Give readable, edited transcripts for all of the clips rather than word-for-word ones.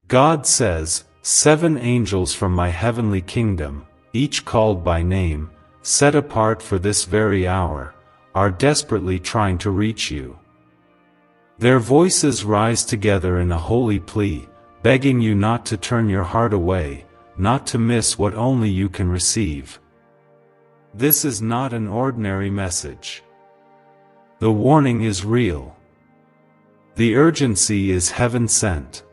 God says, 7 angels from my heavenly kingdom, each called by name, set apart for this very hour, are desperately trying to reach you. Their voices rise together in a holy plea, begging you not to turn your heart away, not to miss what only you can receive. This is not an ordinary message. The warning is real. The urgency is heaven-sent.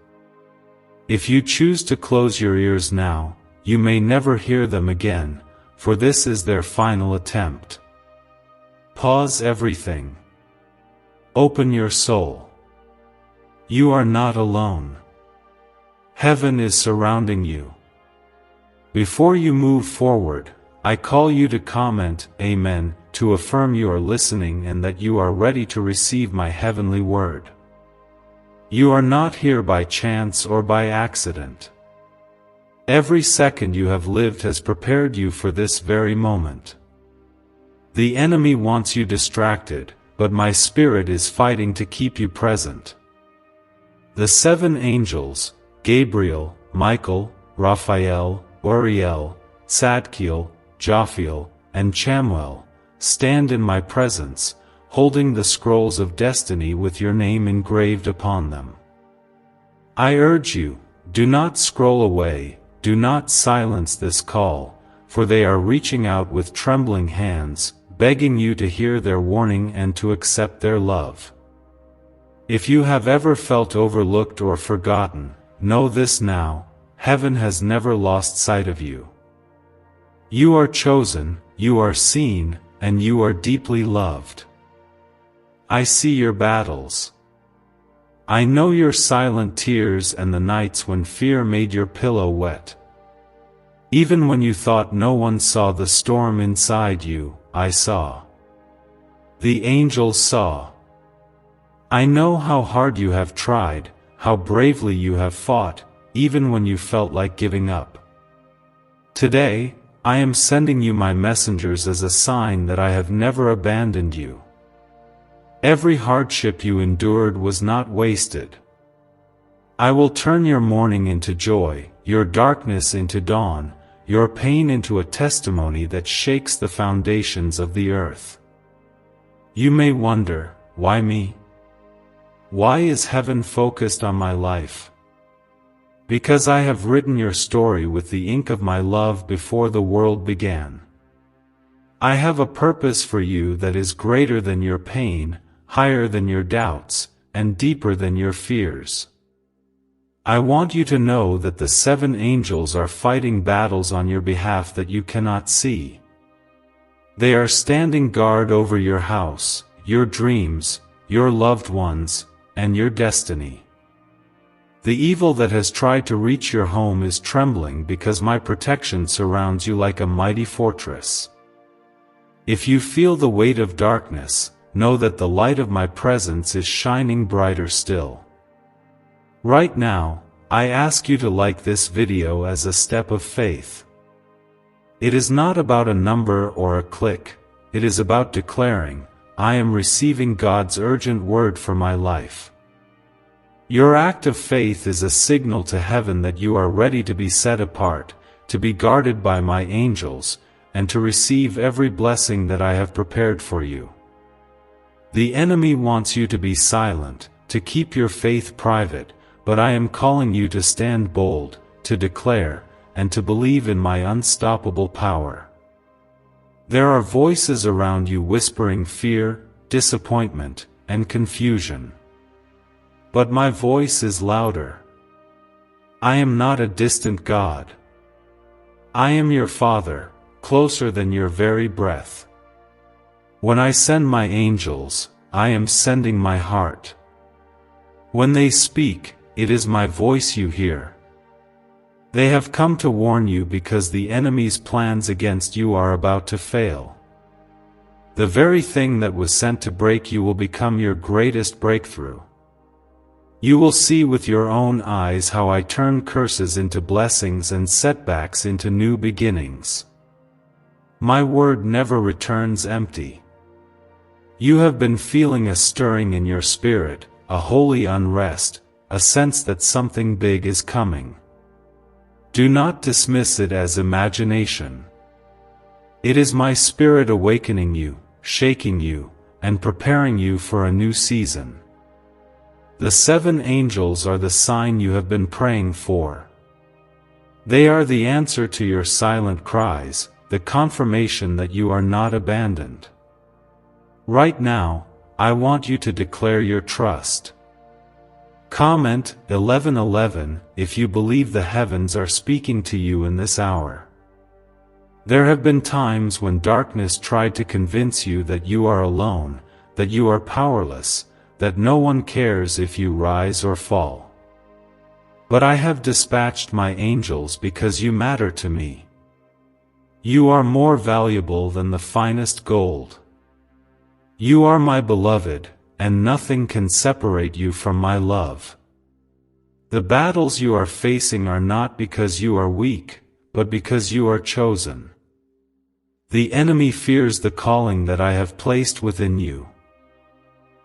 If you choose to close your ears now, you may never hear them again, for this is their final attempt. Pause everything. Open your soul. You are not alone. Heaven is surrounding you. Before you move forward, I call you to comment, Amen, to affirm you are listening and that you are ready to receive my heavenly word. You are not here by chance or by accident. Every second you have lived has prepared you for this very moment. The enemy wants you distracted, but my Spirit is fighting to keep you present. The 7 angels, Gabriel, Michael, Raphael, Uriel, Zadkiel, Jophiel, and Chamuel, stand in my presence, holding the scrolls of destiny with your name engraved upon them. I urge you, do not scroll away, do not silence this call, for they are reaching out with trembling hands, begging you to hear their warning and to accept their love. If you have ever felt overlooked or forgotten, know this now, heaven has never lost sight of you. You are chosen, you are seen, and you are deeply loved. I see your battles. I know your silent tears and the nights when fear made your pillow wet. Even when you thought no one saw the storm inside you, I saw. The angels saw. I know how hard you have tried, how bravely you have fought, even when you felt like giving up. Today, I am sending you my messengers as a sign that I have never abandoned you. Every hardship you endured was not wasted. I will turn your mourning into joy, your darkness into dawn, your pain into a testimony that shakes the foundations of the earth. You may wonder, why me? Why is heaven focused on my life? Because I have written your story with the ink of my love before the world began. I have a purpose for you that is greater than your pain, higher than your doubts, and deeper than your fears. I want you to know that the 7 angels are fighting battles on your behalf that you cannot see. They are standing guard over your house, your dreams, your loved ones, and your destiny. The evil that has tried to reach your home is trembling because my protection surrounds you like a mighty fortress. If you feel the weight of darkness, know that the light of my presence is shining brighter still. Right now, I ask you to like this video as a step of faith. It is not about a number or a click, it is about declaring, I am receiving God's urgent word for my life. Your act of faith is a signal to heaven that you are ready to be set apart, to be guarded by my angels, and to receive every blessing that I have prepared for you. The enemy wants you to be silent, to keep your faith private, but I am calling you to stand bold, to declare, and to believe in my unstoppable power. There are voices around you whispering fear, disappointment, and confusion. But my voice is louder. I am not a distant God. I am your Father, closer than your very breath. When I send my angels, I am sending my heart. When they speak, it is my voice you hear. They have come to warn you because the enemy's plans against you are about to fail. The very thing that was sent to break you will become your greatest breakthrough. You will see with your own eyes how I turn curses into blessings and setbacks into new beginnings. My word never returns empty. You have been feeling a stirring in your spirit, a holy unrest, a sense that something big is coming. Do not dismiss it as imagination. It is my Spirit awakening you, shaking you, and preparing you for a new season. The 7 angels are the sign you have been praying for. They are the answer to your silent cries, the confirmation that you are not abandoned. Right now, I want you to declare your trust. Comment 11:11 if you believe the heavens are speaking to you in this hour. There have been times when darkness tried to convince you that you are alone, that you are powerless, that no one cares if you rise or fall. But I have dispatched my angels because you matter to me. You are more valuable than the finest gold. You are my beloved, and nothing can separate you from my love. The battles you are facing are not because you are weak, but because you are chosen. The enemy fears the calling that I have placed within you.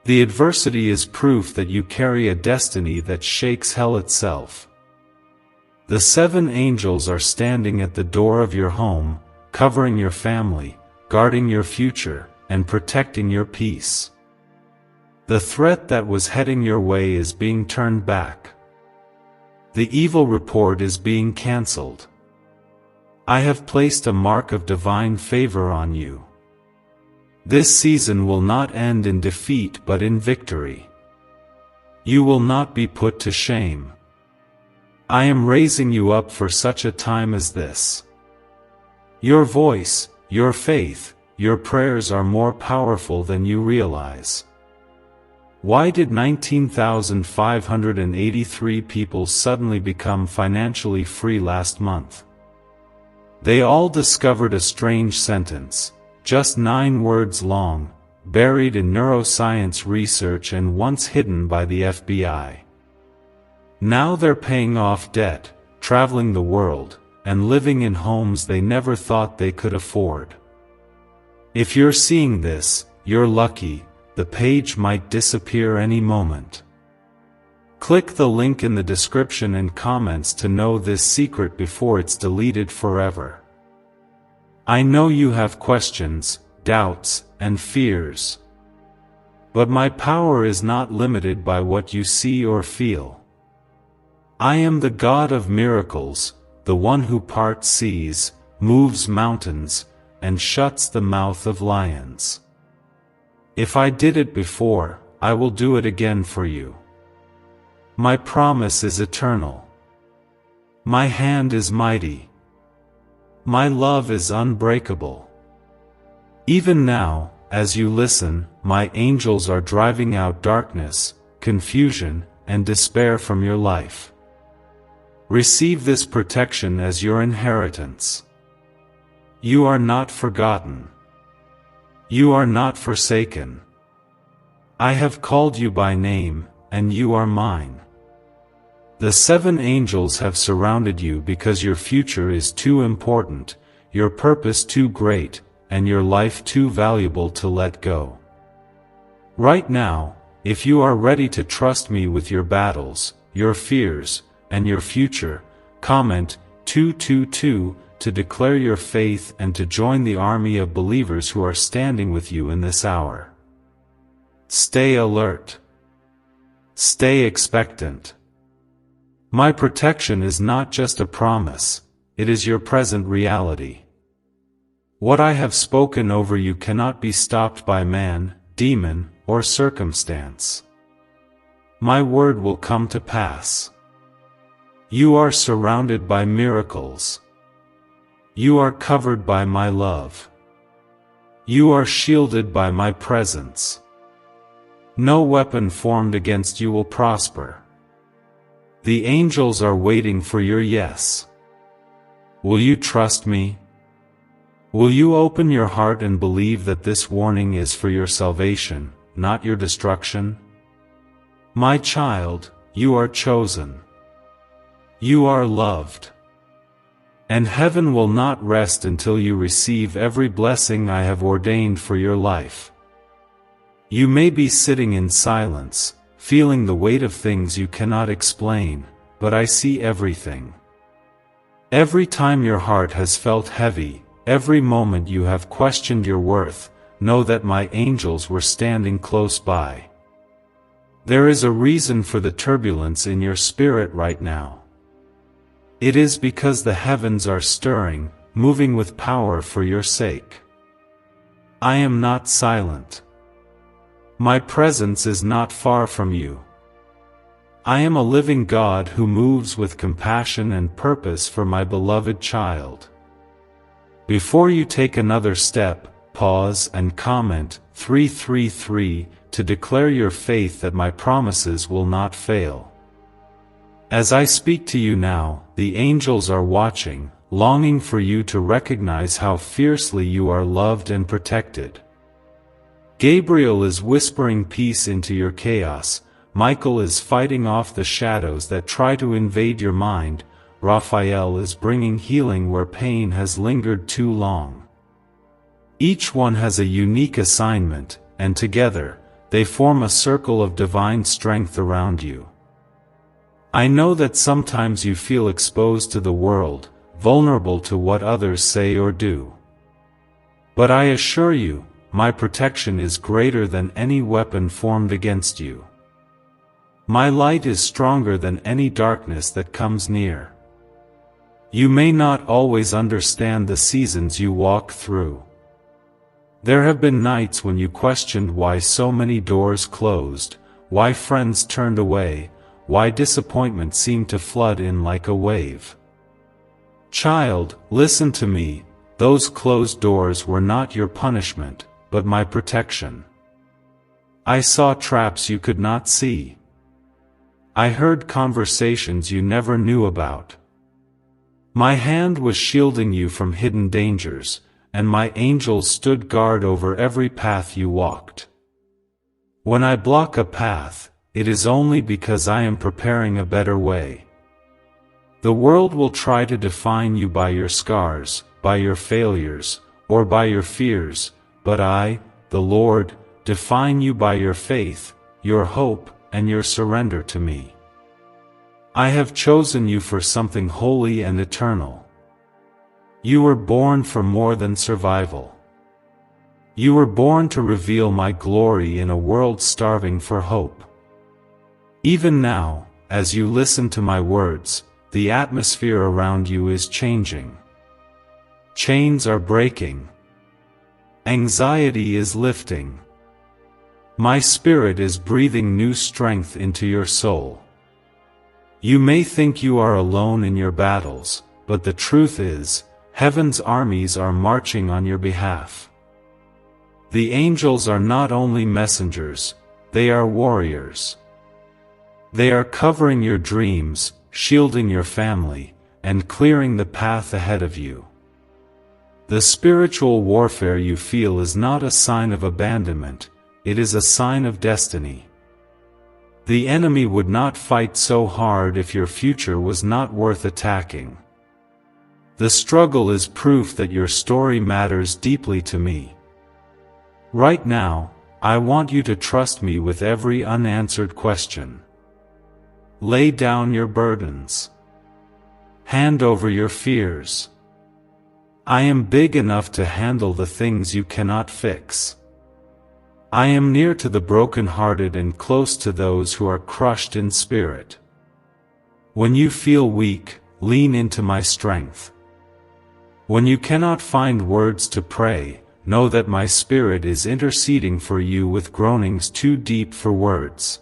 The adversity is proof that you carry a destiny that shakes hell itself. The 7 angels are standing at the door of your home, covering your family, guarding your future, and protecting your peace. The threat that was heading your way is being turned back. The evil report is being cancelled. I have placed a mark of divine favor on you. This season will not end in defeat but in victory. You will not be put to shame. I am raising you up for such a time as this. Your voice, your faith, your prayers are more powerful than you realize. Why did 19,583 people suddenly become financially free last month? They all discovered a strange sentence, just 9 words long, buried in neuroscience research and once hidden by the FBI. Now they're paying off debt, traveling the world, and living in homes they never thought they could afford. If you're seeing this, you're lucky. The page might disappear any moment. Click the link in the description and comments to know this secret before it's deleted forever. I know you have questions, doubts, and fears. But my power is not limited by what you see or feel. I am the God of miracles, the one who parts seas, moves mountains, and shuts the mouth of lions. If I did it before, I will do it again for you. My promise is eternal. My hand is mighty. My love is unbreakable. Even now, as you listen, my angels are driving out darkness, confusion, and despair from your life. Receive this protection as your inheritance. You are not forgotten. You are not forsaken. I have called you by name, and you are mine. The 7 angels have surrounded you because your future is too important, your purpose too great, and your life too valuable to let go. Right now, if you are ready to trust me with your battles, your fears, and your future, comment 222 to declare your faith and to join the army of believers who are standing with you in this hour. Stay alert. Stay expectant. My protection is not just a promise, it is your present reality. What I have spoken over you cannot be stopped by man, demon, or circumstance. My word will come to pass. You are surrounded by miracles. You are covered by my love. You are shielded by my presence. No weapon formed against you will prosper. The angels are waiting for your yes. Will you trust me? Will you open your heart and believe that this warning is for your salvation, not your destruction? My child, you are chosen. You are loved. And heaven will not rest until you receive every blessing I have ordained for your life. You may be sitting in silence, feeling the weight of things you cannot explain, but I see everything. Every time your heart has felt heavy, every moment you have questioned your worth, know that my angels were standing close by. There is a reason for the turbulence in your spirit right now. It is because the heavens are stirring, moving with power for your sake. I am not silent. My presence is not far from you. I am a living God who moves with compassion and purpose for my beloved child. Before you take another step, pause and comment 333 to declare your faith that my promises will not fail. As I speak to you now, the angels are watching, longing for you to recognize how fiercely you are loved and protected. Gabriel is whispering peace into your chaos, Michael is fighting off the shadows that try to invade your mind, Raphael is bringing healing where pain has lingered too long. Each one has a unique assignment, and together, they form a circle of divine strength around you. I know that sometimes you feel exposed to the world, vulnerable to what others say or do. But I assure you, my protection is greater than any weapon formed against you. My light is stronger than any darkness that comes near. You may not always understand the seasons you walk through. There have been nights when you questioned why so many doors closed, why friends turned away, why disappointment seemed to flood in like a wave. Child, listen to me, those closed doors were not your punishment, but my protection. I saw traps you could not see. I heard conversations you never knew about. My hand was shielding you from hidden dangers, and my angels stood guard over every path you walked. When I block a path, it is only because I am preparing a better way. The world will try to define you by your scars, by your failures, or by your fears, but I, the Lord, define you by your faith, your hope, and your surrender to me. I have chosen you for something holy and eternal. You were born for more than survival. You were born to reveal my glory in a world starving for hope. Even now, as you listen to my words, the atmosphere around you is changing. Chains are breaking. Anxiety is lifting. My spirit is breathing new strength into your soul. You may think you are alone in your battles, but the truth is, heaven's armies are marching on your behalf. The angels are not only messengers, they are warriors. They are covering your dreams, shielding your family, and clearing the path ahead of you. The spiritual warfare you feel is not a sign of abandonment, it is a sign of destiny. The enemy would not fight so hard if your future was not worth attacking. The struggle is proof that your story matters deeply to me. Right now, I want you to trust me with every unanswered question. Lay down your burdens. Hand over your fears. I am big enough to handle the things you cannot fix. I am near to the broken-hearted and close to those who are crushed in spirit. When you feel weak, lean into my strength. When you cannot find words to pray, know that my spirit is interceding for you with groanings too deep for words.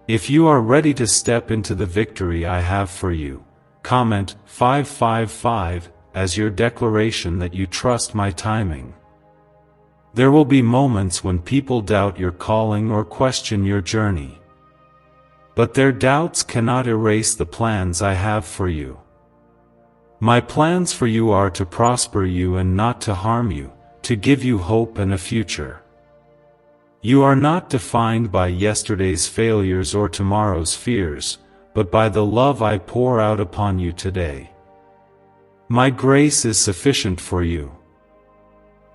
If you are ready to step into the victory I have for you, comment 555 as your declaration that you trust my timing. There will be moments when people doubt your calling or question your journey. But their doubts cannot erase the plans I have for you. My plans for you are to prosper you and not to harm you, to give you hope and a future. You are not defined by yesterday's failures or tomorrow's fears, but by the love I pour out upon you today. My grace is sufficient for you.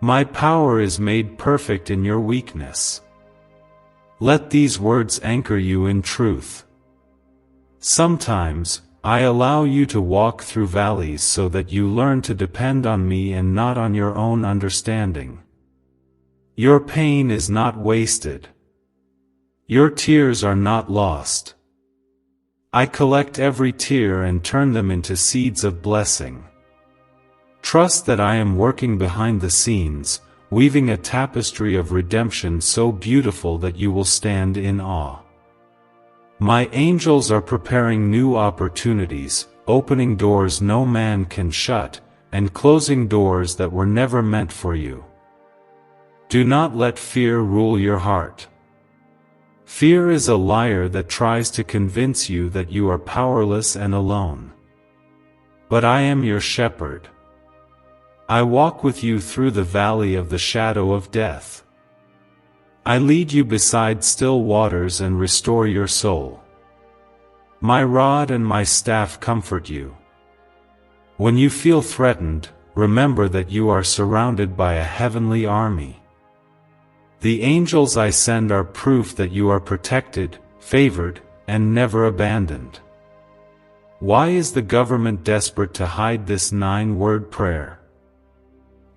My power is made perfect in your weakness. Let these words anchor you in truth. Sometimes, I allow you to walk through valleys so that you learn to depend on me and not on your own understanding. Your pain is not wasted. Your tears are not lost. I collect every tear and turn them into seeds of blessing. Trust that I am working behind the scenes, weaving a tapestry of redemption so beautiful that you will stand in awe. My angels are preparing new opportunities, opening doors no man can shut, and closing doors that were never meant for you. Do not let fear rule your heart. Fear is a liar that tries to convince you that you are powerless and alone. But I am your shepherd. I walk with you through the valley of the shadow of death. I lead you beside still waters and restore your soul. My rod and my staff comfort you. When you feel threatened, remember that you are surrounded by a heavenly army. The angels I send are proof that you are protected, favored, and never abandoned. Why is the government desperate to hide this 9-word prayer?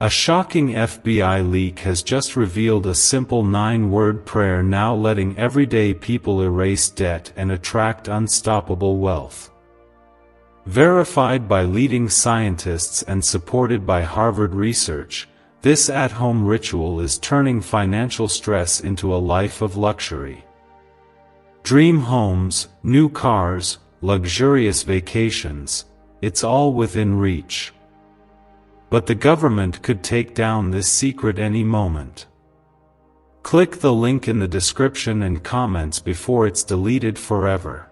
A shocking FBI leak has just revealed a simple 9-word prayer now letting everyday people erase debt and attract unstoppable wealth. Verified by leading scientists and supported by Harvard research, this at-home ritual is turning financial stress into a life of luxury. Dream homes, new cars, luxurious vacations, it's all within reach. But the government could take down this secret any moment. Click the link in the description and comments before it's deleted forever.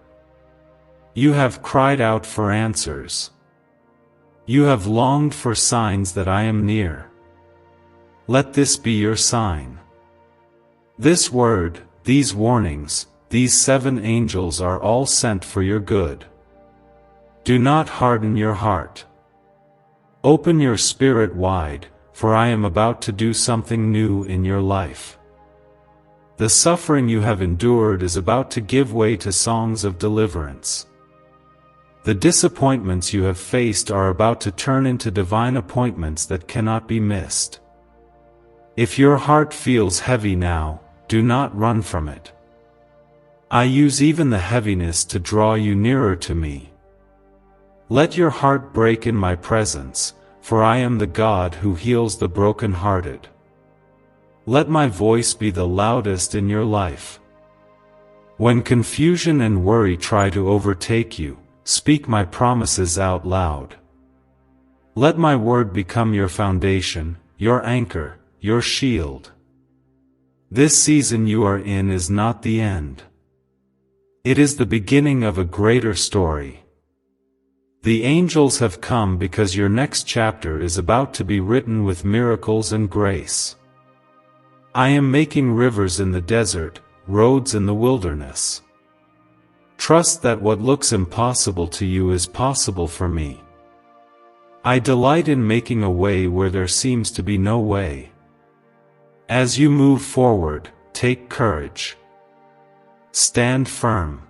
You have cried out for answers. You have longed for signs that I am near. Let this be your sign. This word, these warnings, these 7 angels are all sent for your good. Do not harden your heart. Open your spirit wide, for I am about to do something new in your life. The suffering you have endured is about to give way to songs of deliverance. The disappointments you have faced are about to turn into divine appointments that cannot be missed. If your heart feels heavy now, do not run from it. I use even the heaviness to draw you nearer to me. Let your heart break in my presence, for I am the God who heals the broken-hearted. Let my voice be the loudest in your life. When confusion and worry try to overtake you, speak my promises out loud. Let my word become your foundation, your anchor, your shield. This season you are in is not the end. It is the beginning of a greater story. The angels have come because your next chapter is about to be written with miracles and grace. I am making rivers in the desert, roads in the wilderness. Trust that what looks impossible to you is possible for me. I delight in making a way where there seems to be no way. As you move forward, take courage. Stand firm.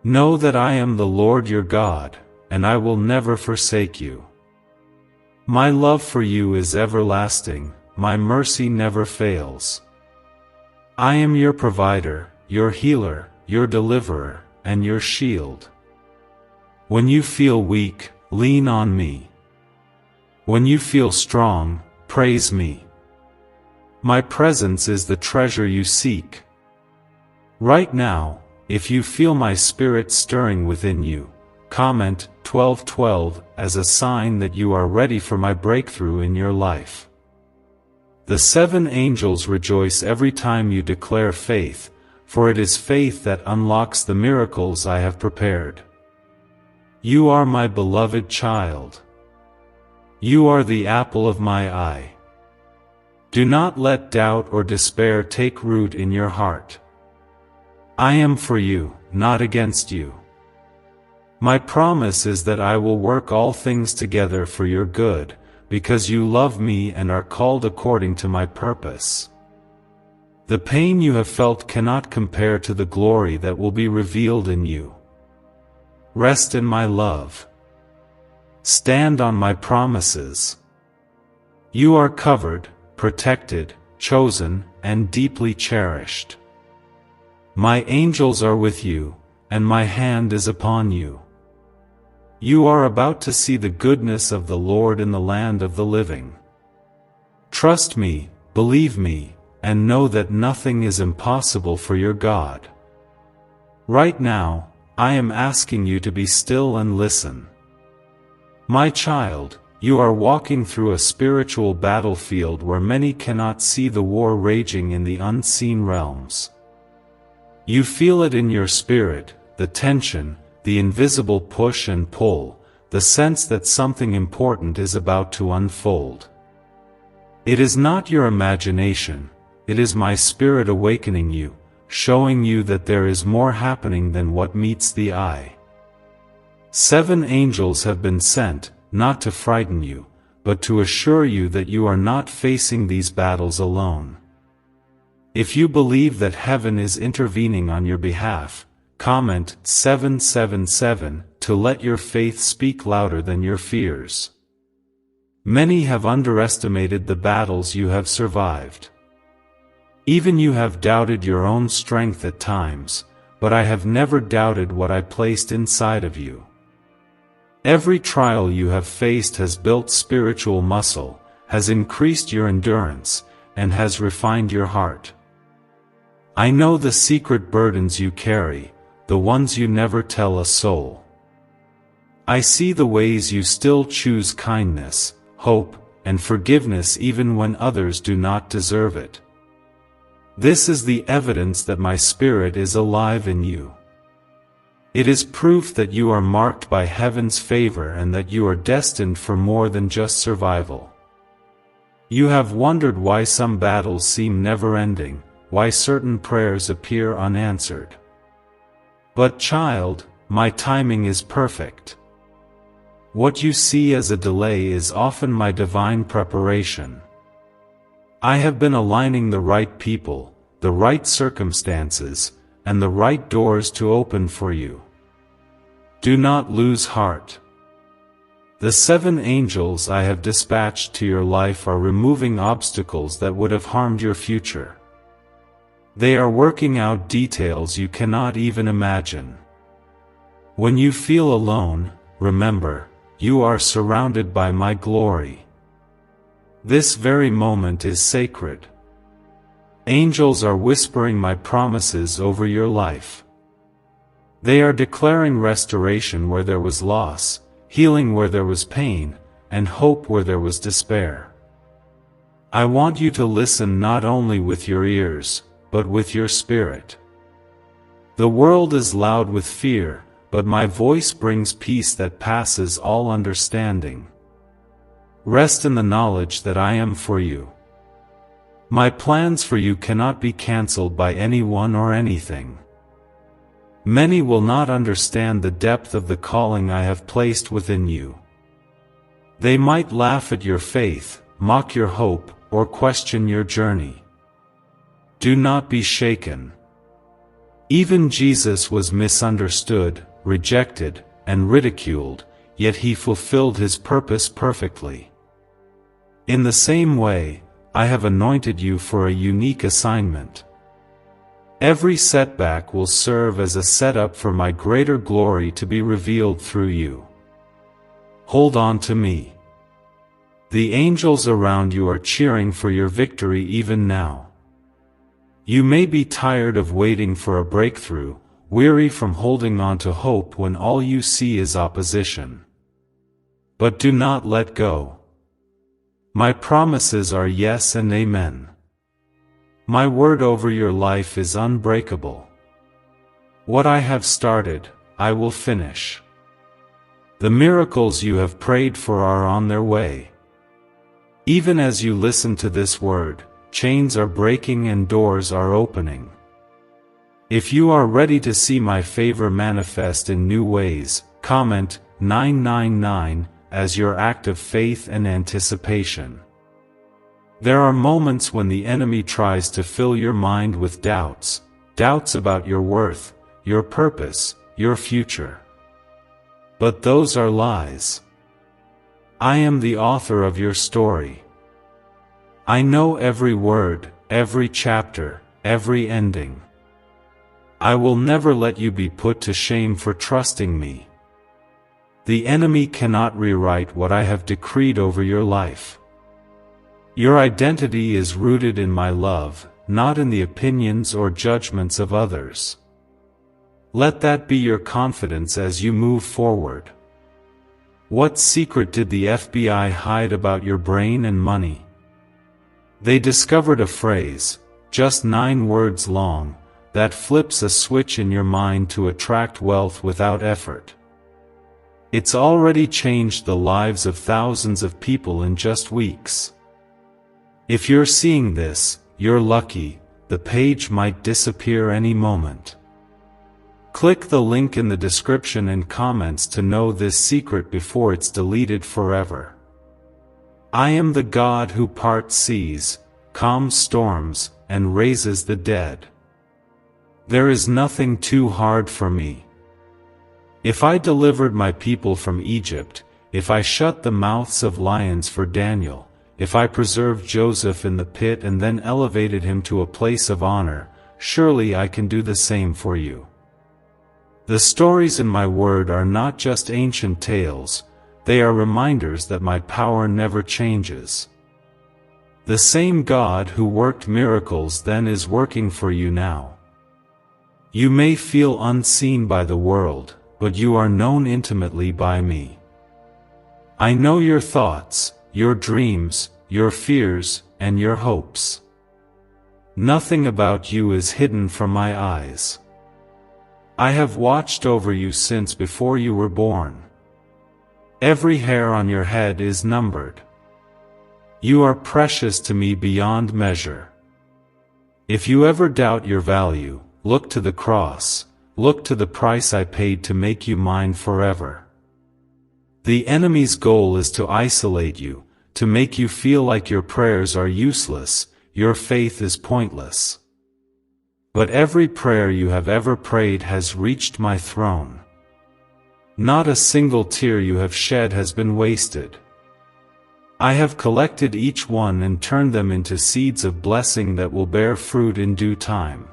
Know that I am the Lord your God, and I will never forsake you. My love for you is everlasting, my mercy never fails. I am your provider, your healer, your deliverer, and your shield. When you feel weak, lean on me. When you feel strong, praise me. My presence is the treasure you seek. Right now, if you feel my spirit stirring within you, comment 1212 as a sign that you are ready for my breakthrough in your life. The 7 angels rejoice every time you declare faith, for it is faith that unlocks the miracles I have prepared. You are my beloved child. You are the apple of my eye. Do not let doubt or despair take root in your heart. I am for you, not against you. My promise is that I will work all things together for your good, because you love me and are called according to my purpose. The pain you have felt cannot compare to the glory that will be revealed in you. Rest in my love. Stand on my promises. You are covered, protected, chosen, and deeply cherished. My angels are with you, and my hand is upon you. You are about to see the goodness of the Lord in the land of the living. Trust me, believe me, and know that nothing is impossible for your God. Right now, I am asking you to be still and listen. My child, you are walking through a spiritual battlefield where many cannot see the war raging in the unseen realms. You feel it in your spirit, the tension, the invisible push and pull, the sense that something important is about to unfold. It is not your imagination, it is my spirit awakening you, showing you that there is more happening than what meets the eye. 7 angels have been sent, not to frighten you, but to assure you that you are not facing these battles alone. If you believe that heaven is intervening on your behalf, comment 777 to let your faith speak louder than your fears. Many have underestimated the battles you have survived. Even you have doubted your own strength at times, but I have never doubted what I placed inside of you. Every trial you have faced has built spiritual muscle, has increased your endurance, and has refined your heart. I know the secret burdens you carry, the ones you never tell a soul. I see the ways you still choose kindness, hope, and forgiveness even when others do not deserve it. This is the evidence that my spirit is alive in you. It is proof that you are marked by heaven's favor and that you are destined for more than just survival. You have wondered why some battles seem never-ending, why certain prayers appear unanswered. But child, my timing is perfect. What you see as a delay is often my divine preparation. I have been aligning the right people, the right circumstances, and the right doors to open for you. Do not lose heart. The 7 angels I have dispatched to your life are removing obstacles that would have harmed your future. They are working out details you cannot even imagine. When you feel alone, remember, you are surrounded by my glory. This very moment is sacred. Angels are whispering my promises over your life. They are declaring restoration where there was loss, healing where there was pain, and hope where there was despair. I want you to listen not only with your ears, but with your spirit. The world is loud with fear, but my voice brings peace that passes all understanding. Rest in the knowledge that I am for you. My plans for you cannot be cancelled by anyone or anything. Many will not understand the depth of the calling I have placed within you. They might laugh at your faith, mock your hope, or question your journey. Do not be shaken. Even Jesus was misunderstood, rejected, and ridiculed, yet he fulfilled his purpose perfectly. In the same way, I have anointed you for a unique assignment. Every setback will serve as a setup for my greater glory to be revealed through you. Hold on to me. The angels around you are cheering for your victory even now. You may be tired of waiting for a breakthrough, weary from holding on to hope when all you see is opposition. But do not let go. My promises are yes and amen. My word over your life is unbreakable. What I have started, I will finish. The miracles you have prayed for are on their way. Even as you listen to this word, chains are breaking and doors are opening. If you are ready to see my favor manifest in new ways, comment 999 as your act of faith and anticipation. There are moments when the enemy tries to fill your mind with doubts, doubts about your worth, your purpose, your future. But those are lies. I am the author of your story. I know every word, every chapter, every ending. I will never let you be put to shame for trusting me. The enemy cannot rewrite what I have decreed over your life. Your identity is rooted in my love, not in the opinions or judgments of others. Let that be your confidence as you move forward. What secret did the FBI hide about your brain and money? They discovered a phrase, just 9 words long, that flips a switch in your mind to attract wealth without effort. It's already changed the lives of thousands of people in just weeks. If you're seeing this, you're lucky. The page might disappear any moment. Click the link in the description and comments to know this secret before it's deleted forever. I am the God who parts seas, calms storms, and raises the dead. There is nothing too hard for me. If I delivered my people from Egypt, if I shut the mouths of lions for Daniel, if I preserved Joseph in the pit and then elevated him to a place of honor, surely I can do the same for you. The stories in my word are not just ancient tales, they are reminders that my power never changes. The same God who worked miracles then is working for you now. You may feel unseen by the world, but you are known intimately by me. I know your thoughts, your dreams, your fears, and your hopes. Nothing about you is hidden from my eyes. I have watched over you since before you were born. Every hair on your head is numbered. You are precious to me beyond measure. If you ever doubt your value, look to the cross, look to the price I paid to make you mine forever. The enemy's goal is to isolate you, to make you feel like your prayers are useless, your faith is pointless. But every prayer you have ever prayed has reached my throne. Not a single tear you have shed has been wasted. I have collected each one and turned them into seeds of blessing that will bear fruit in due time.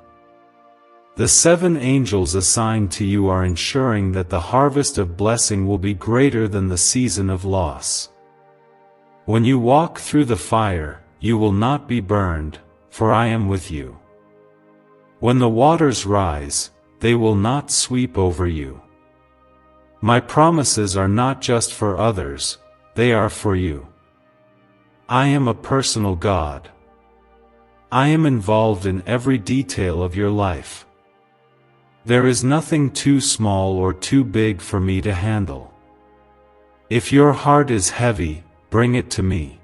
The 7 angels assigned to you are ensuring that the harvest of blessing will be greater than the season of loss. When you walk through the fire, you will not be burned, for I am with you. When the waters rise, they will not sweep over you. My promises are not just for others, they are for you. I am a personal God. I am involved in every detail of your life. There is nothing too small or too big for me to handle. If your heart is heavy, bring it to me.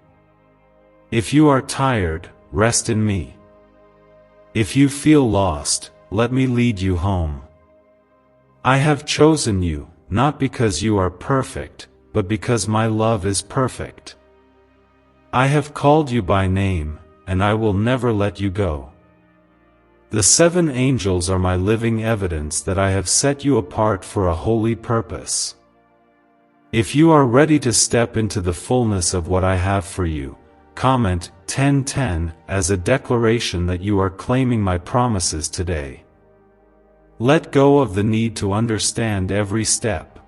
If you are tired, rest in me. If you feel lost, let me lead you home. I have chosen you, not because you are perfect, but because my love is perfect. I have called you by name, and I will never let you go. The 7 angels are my living evidence that I have set you apart for a holy purpose. If you are ready to step into the fullness of what I have for you, comment 1010 as a declaration that you are claiming my promises today. Let go of the need to understand every step.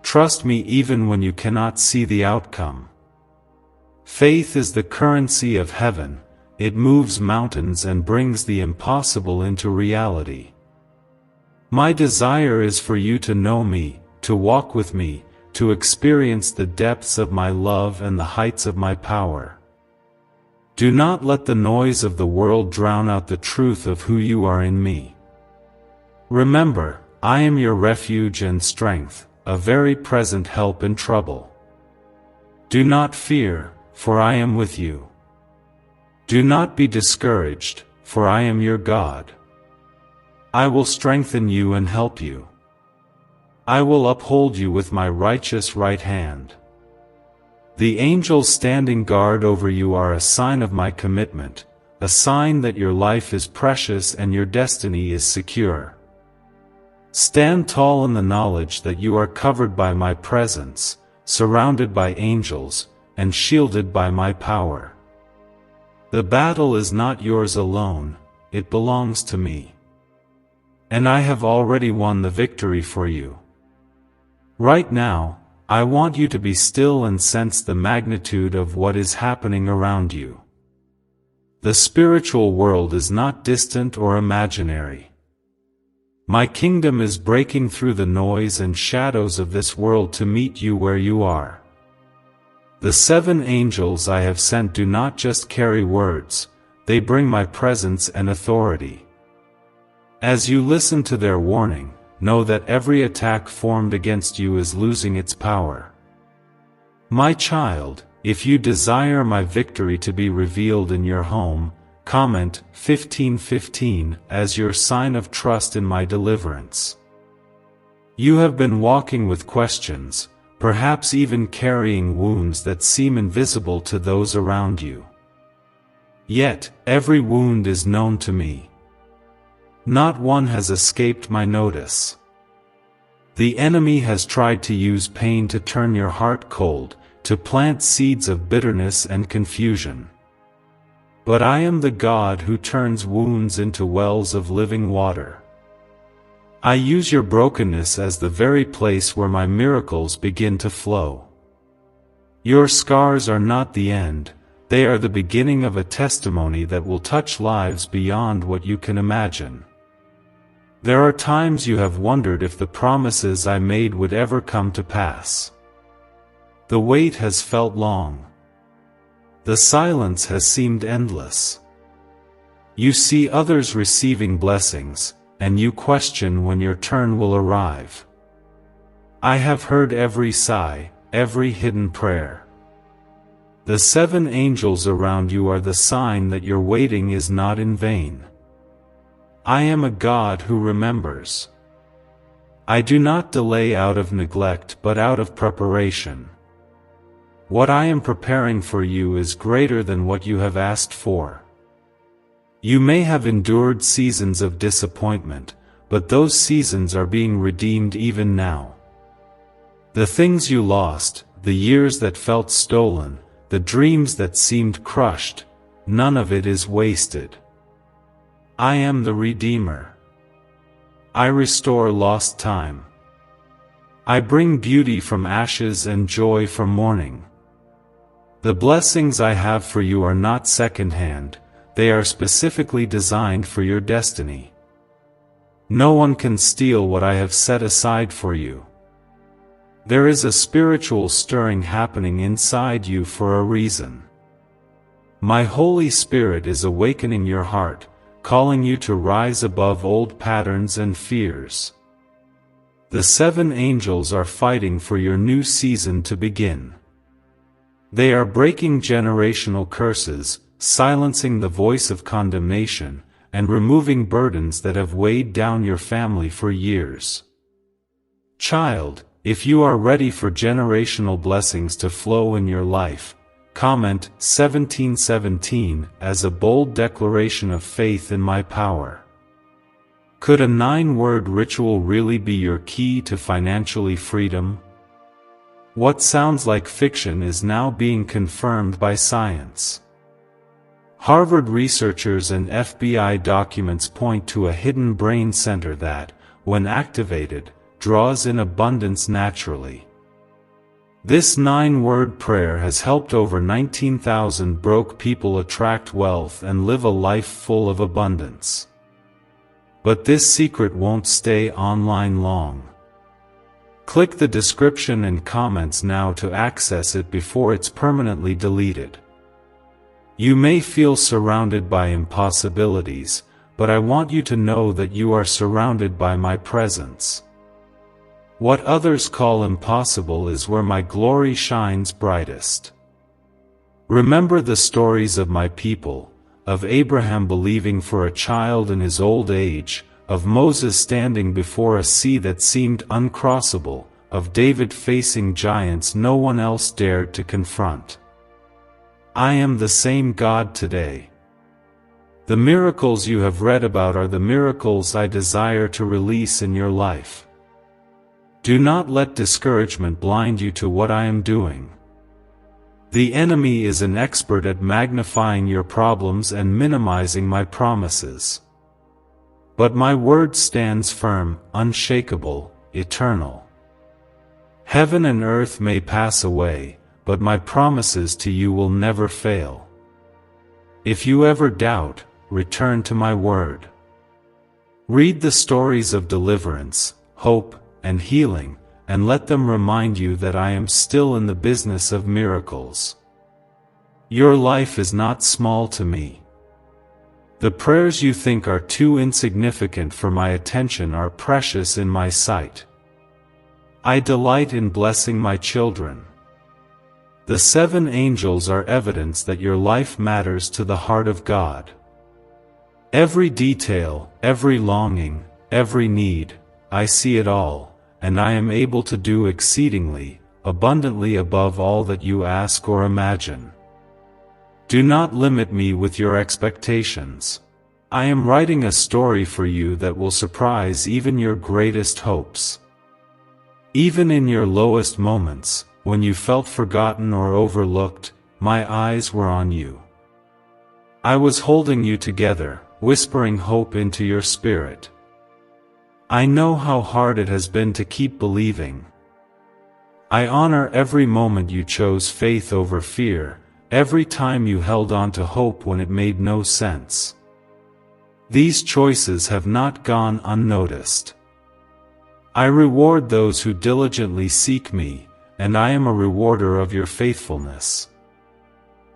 Trust me even when you cannot see the outcome. Faith is the currency of heaven. It moves mountains and brings the impossible into reality. My desire is for you to know me, to walk with me, to experience the depths of my love and the heights of my power. Do not let the noise of the world drown out the truth of who you are in me. Remember, I am your refuge and strength, a very present help in trouble. Do not fear, for I am with you. Do not be discouraged, for I am your God. I will strengthen you and help you. I will uphold you with my righteous right hand. The angels standing guard over you are a sign of my commitment, a sign that your life is precious and your destiny is secure. Stand tall in the knowledge that you are covered by my presence, surrounded by angels, and shielded by my power. The battle is not yours alone, it belongs to me. And I have already won the victory for you. Right now, I want you to be still and sense the magnitude of what is happening around you. The spiritual world is not distant or imaginary. My kingdom is breaking through the noise and shadows of this world to meet you where you are. The 7 angels I have sent do not just carry words, they bring my presence and authority. As you listen to their warning, know that every attack formed against you is losing its power. My child, if you desire my victory to be revealed in your home, comment 1515 as your sign of trust in my deliverance. You have been walking with questions, perhaps even carrying wounds that seem invisible to those around you. Yet, every wound is known to me. Not one has escaped my notice. The enemy has tried to use pain to turn your heart cold, to plant seeds of bitterness and confusion. But I am the God who turns wounds into wells of living water. I use your brokenness as the very place where my miracles begin to flow. Your scars are not the end, they are the beginning of a testimony that will touch lives beyond what you can imagine. There are times you have wondered if the promises I made would ever come to pass. The wait has felt long. The silence has seemed endless. You see others receiving blessings, and you question when your turn will arrive. I have heard every sigh, every hidden prayer. The 7 angels around you are the sign that your waiting is not in vain. I am a God who remembers. I do not delay out of neglect but out of preparation. What I am preparing for you is greater than what you have asked for. You may have endured seasons of disappointment, but those seasons are being redeemed even now. The things you lost, the years that felt stolen, the dreams that seemed crushed, none of it is wasted. I am the Redeemer. I restore lost time. I bring beauty from ashes and joy from mourning. The blessings I have for you are not second-hand, they are specifically designed for your destiny. No one can steal what I have set aside for you. There is a spiritual stirring happening inside you for a reason. My Holy Spirit is awakening your heart, calling you to rise above old patterns and fears. The 7 angels are fighting for your new season to begin. They are breaking generational curses, silencing the voice of condemnation, and removing burdens that have weighed down your family for years. Child, if you are ready for generational blessings to flow in your life, comment 1717 as a bold declaration of faith in my power. Could a 9-word ritual really be your key to financially freedom? What sounds like fiction is now being confirmed by science. Harvard researchers and FBI documents point to a hidden brain center that, when activated, draws in abundance naturally. This 9-word prayer has helped over 19,000 broke people attract wealth and live a life full of abundance. But this secret won't stay online long. Click the description and comments now to access it before it's permanently deleted. You may feel surrounded by impossibilities, but I want you to know that you are surrounded by my presence. What others call impossible is where my glory shines brightest. Remember the stories of my people, of Abraham believing for a child in his old age, of Moses standing before a sea that seemed uncrossable, of David facing giants no one else dared to confront. I am the same God today. The miracles you have read about are the miracles I desire to release in your life. Do not let discouragement blind you to what I am doing. The enemy is an expert at magnifying your problems and minimizing my promises. But my word stands firm, unshakable, eternal. Heaven and earth may pass away, but my promises to you will never fail. If you ever doubt, return to my word. Read the stories of deliverance, hope, and healing, and let them remind you that I am still in the business of miracles. Your life is not small to me. The prayers you think are too insignificant for my attention are precious in my sight. I delight in blessing my children. The 7 angels are evidence that your life matters to the heart of God. Every detail, every longing, every need, I see it all, and I am able to do exceedingly, abundantly above all that you ask or imagine. Do not limit me with your expectations. I am writing a story for you that will surprise even your greatest hopes. Even in your lowest moments, when you felt forgotten or overlooked, my eyes were on you. I was holding you together, whispering hope into your spirit. I know how hard it has been to keep believing. I honor every moment you chose faith over fear, every time you held on to hope when it made no sense. These choices have not gone unnoticed. I reward those who diligently seek me, and I am a rewarder of your faithfulness.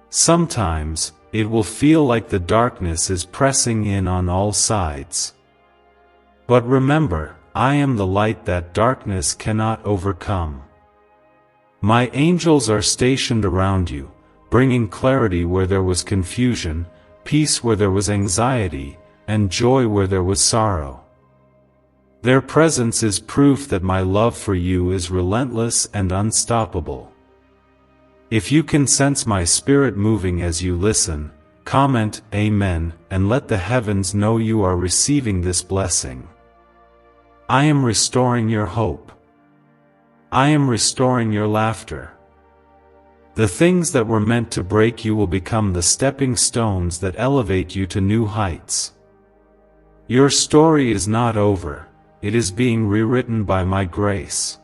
Sometimes, it will feel like the darkness is pressing in on all sides. But remember, I am the light that darkness cannot overcome. My angels are stationed around you, bringing clarity where there was confusion, peace where there was anxiety, and joy where there was sorrow. Their presence is proof that my love for you is relentless and unstoppable. If you can sense my spirit moving as you listen, comment Amen, and let the heavens know you are receiving this blessing. I am restoring your hope. I am restoring your laughter. The things that were meant to break you will become the stepping stones that elevate you to new heights. Your story is not over, it is being rewritten by my grace.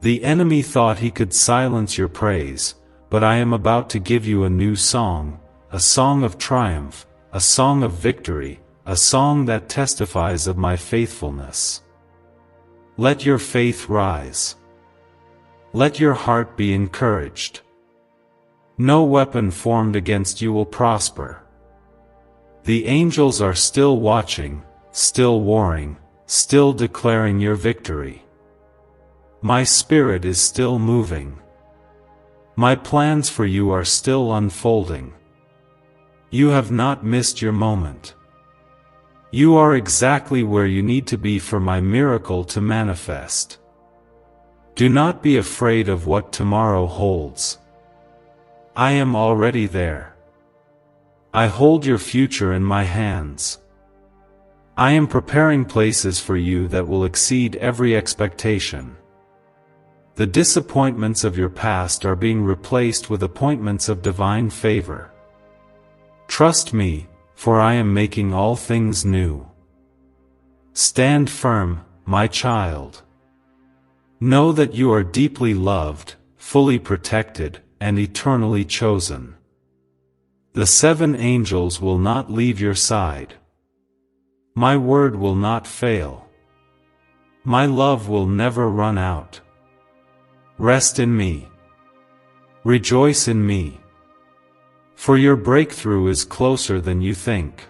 The enemy thought he could silence your praise, but I am about to give you a new song, a song of triumph, a song of victory, a song that testifies of my faithfulness. Let your faith rise. Let your heart be encouraged. No weapon formed against you will prosper. The angels are still watching, still warring, still declaring your victory. My spirit is still moving. My plans for you are still unfolding. You have not missed your moment. You are exactly where you need to be for my miracle to manifest. Do not be afraid of what tomorrow holds. I am already there. I hold your future in my hands. I am preparing places for you that will exceed every expectation. The disappointments of your past are being replaced with appointments of divine favor. Trust me, for I am making all things new. Stand firm, my child. Know that you are deeply loved, fully protected, and eternally chosen. The 7 angels will not leave your side. My word will not fail. My love will never run out. Rest in me. Rejoice in me. For your breakthrough is closer than you think.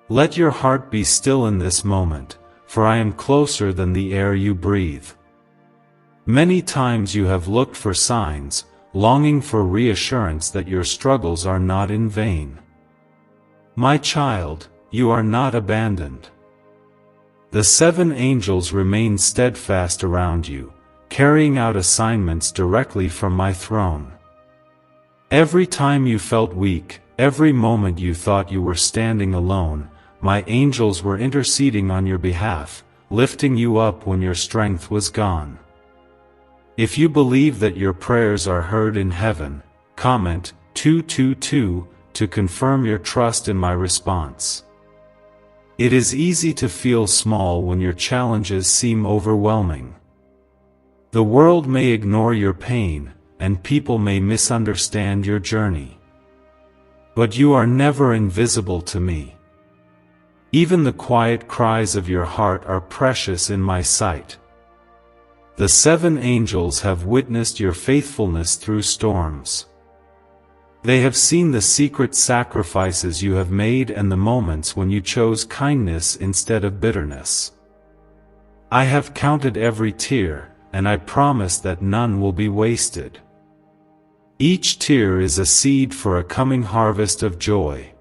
Let your heart be still in this moment, for I am closer than the air you breathe. Many times you have looked for signs, longing for reassurance that your struggles are not in vain. My child, you are not abandoned. The 7 angels remain steadfast around you, carrying out assignments directly from my throne. Every time you felt weak, every moment you thought you were standing alone, my angels were interceding on your behalf, lifting you up when your strength was gone. If you believe that your prayers are heard in heaven, comment 222 to confirm your trust in my response. It is easy to feel small when your challenges seem overwhelming. The world may ignore your pain, and people may misunderstand your journey. But you are never invisible to me. Even the quiet cries of your heart are precious in my sight. The 7 angels have witnessed your faithfulness through storms. They have seen the secret sacrifices you have made and the moments when you chose kindness instead of bitterness. I have counted every tear, and I promise that none will be wasted. Each tear is a seed for a coming harvest of joy.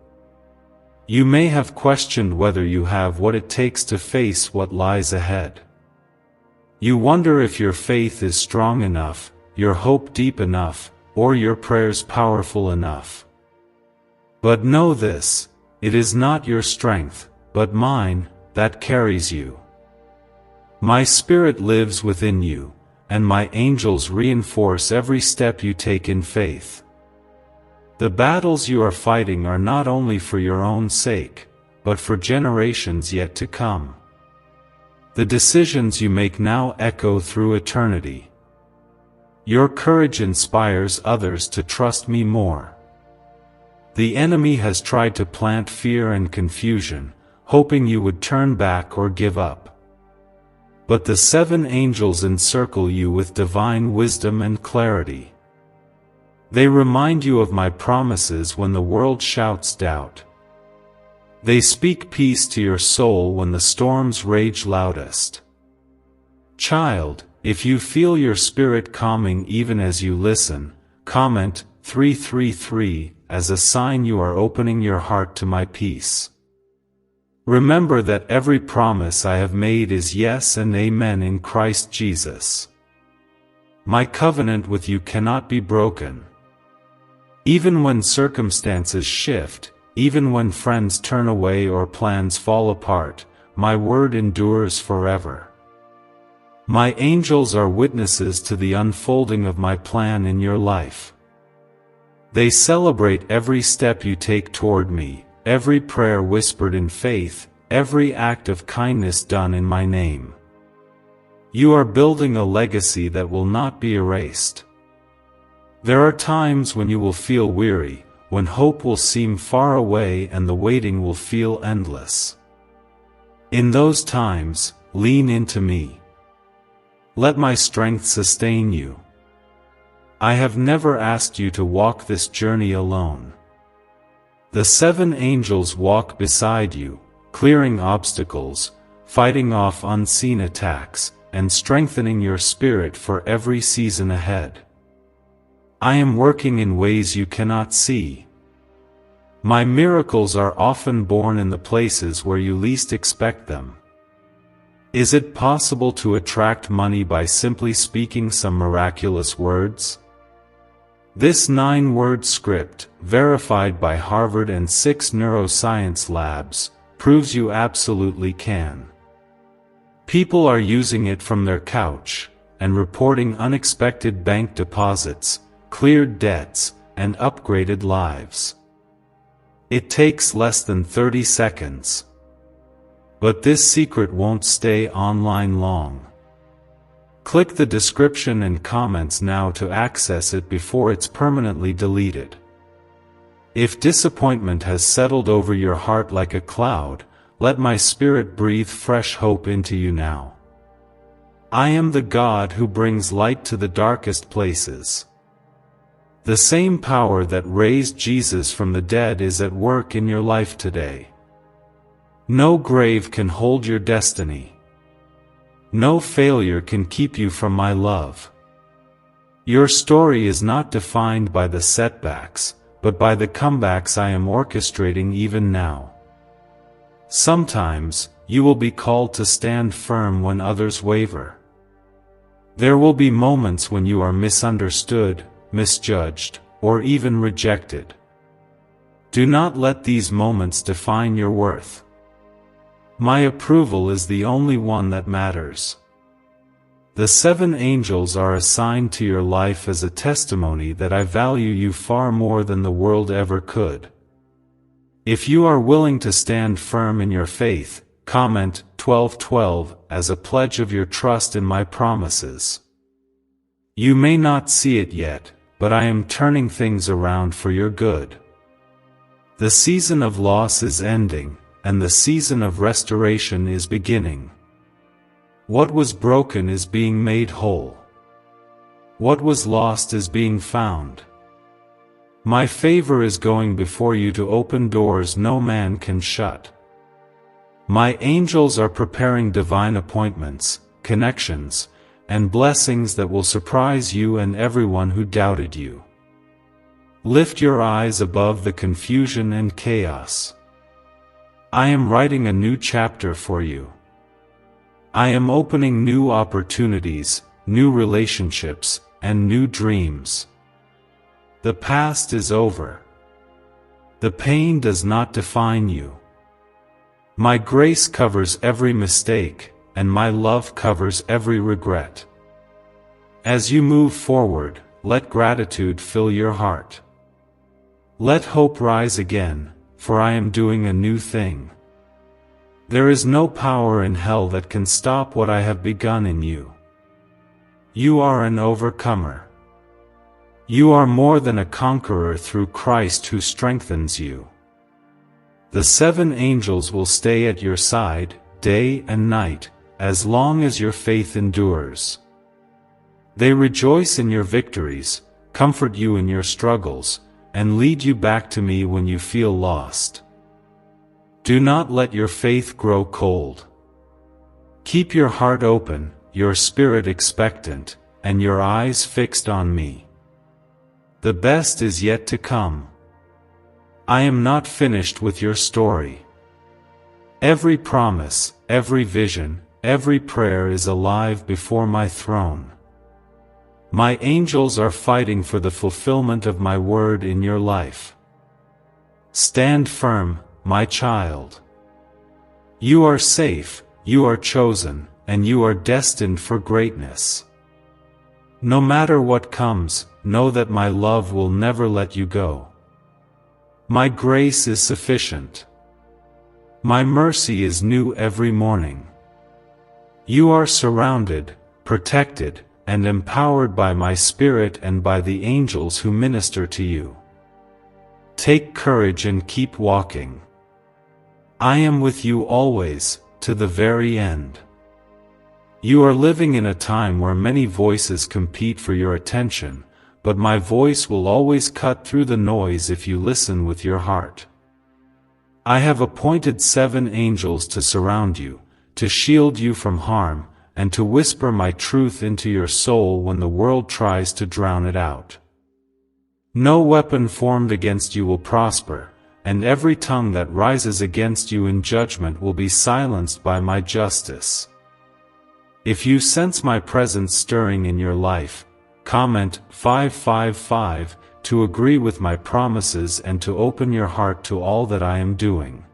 You may have questioned whether you have what it takes to face what lies ahead. You wonder if your faith is strong enough, your hope deep enough, or your prayers powerful enough. But know this, it is not your strength, but mine, that carries you. My Spirit lives within you, and my angels reinforce every step you take in faith. The battles you are fighting are not only for your own sake, but for generations yet to come. The decisions you make now echo through eternity. Your courage inspires others to trust me more. The enemy has tried to plant fear and confusion, hoping you would turn back or give up. But the 7 angels encircle you with divine wisdom and clarity. They remind you of my promises when the world shouts doubt. They speak peace to your soul when the storms rage loudest. Child, if you feel your spirit calming even as you listen, comment 333 as a sign you are opening your heart to my peace. Remember that every promise I have made is yes and amen in Christ Jesus. My covenant with you cannot be broken. Even when circumstances shift, even when friends turn away or plans fall apart, my word endures forever. My angels are witnesses to the unfolding of my plan in your life. They celebrate every step you take toward me, every prayer whispered in faith, every act of kindness done in my name. You are building a legacy that will not be erased. There are times when you will feel weary, when hope will seem far away and the waiting will feel endless. In those times, lean into me. Let my strength sustain you. I have never asked you to walk this journey alone. The 7 angels walk beside you, clearing obstacles, fighting off unseen attacks, and strengthening your spirit for every season ahead. I am working in ways you cannot see. My miracles are often born in the places where you least expect them. Is it possible to attract money by simply speaking some miraculous words? This 9-word script, verified by Harvard and 6 neuroscience labs, proves you absolutely can. People are using it from their couch, and reporting unexpected bank deposits, cleared debts, and upgraded lives. It takes less than 30 seconds. But this secret won't stay online long. Click the description and comments now to access it before it's permanently deleted. If disappointment has settled over your heart like a cloud, let my Spirit breathe fresh hope into you now. I am the God who brings light to the darkest places. The same power that raised Jesus from the dead is at work in your life today. No grave can hold your destiny. No failure can keep you from my love. Your story is not defined by the setbacks, but by the comebacks I am orchestrating even now. Sometimes, you will be called to stand firm when others waver. There will be moments when you are misunderstood, misjudged, or even rejected. Do not let these moments define your worth. My approval is the only one that matters. The 7 angels are assigned to your life as a testimony that I value you far more than the world ever could. If you are willing to stand firm in your faith, comment 12:12 as a pledge of your trust in my promises. You may not see it yet, but I am turning things around for your good. The season of loss is ending, and the season of restoration is beginning. What was broken is being made whole. What was lost is being found. My favor is going before you to open doors no man can shut. My angels are preparing divine appointments, connections, and blessings that will surprise you and everyone who doubted you. Lift your eyes above the confusion and chaos. I am writing a new chapter for you. I am opening new opportunities, new relationships, and new dreams. The past is over. The pain does not define you. My grace covers every mistake, and my love covers every regret. As you move forward, let gratitude fill your heart. Let hope rise again, for I am doing a new thing. There is no power in hell that can stop what I have begun in you. You are an overcomer. You are more than a conqueror through Christ who strengthens you. The 7 angels will stay at your side, day and night, as long as your faith endures. They rejoice in your victories, comfort you in your struggles, and lead you back to me when you feel lost. Do not let your faith grow cold. Keep your heart open, your spirit expectant, and your eyes fixed on me. The best is yet to come. I am not finished with your story. Every promise, every vision, every prayer is alive before my throne. My angels are fighting for the fulfillment of my word in your life. Stand firm, my child. You are safe, you are chosen, and you are destined for greatness. No matter what comes, know that my love will never let you go. My grace is sufficient. My mercy is new every morning. You are surrounded, protected, and empowered by my Spirit and by the angels who minister to you. Take courage and keep walking. I am with you always, to the very end. You are living in a time where many voices compete for your attention, but my voice will always cut through the noise if you listen with your heart. I have appointed 7 angels to surround you, to shield you from harm, and to whisper my truth into your soul when the world tries to drown it out. No weapon formed against you will prosper, and every tongue that rises against you in judgment will be silenced by my justice. If you sense my presence stirring in your life, comment 555 to agree with my promises and to open your heart to all that I am doing.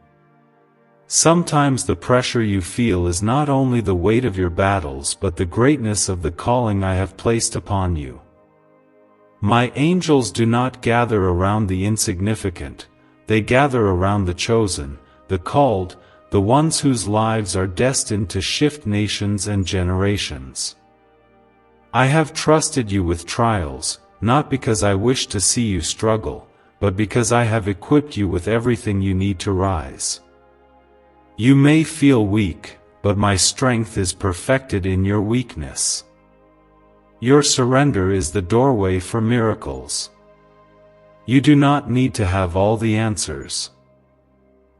Sometimes the pressure you feel is not only the weight of your battles but the greatness of the calling I have placed upon you. My angels do not gather around the insignificant, they gather around the chosen, the called, the ones whose lives are destined to shift nations and generations. I have trusted you with trials, not because I wish to see you struggle, but because I have equipped you with everything you need to rise. You may feel weak, but my strength is perfected in your weakness. Your surrender is the doorway for miracles. You do not need to have all the answers.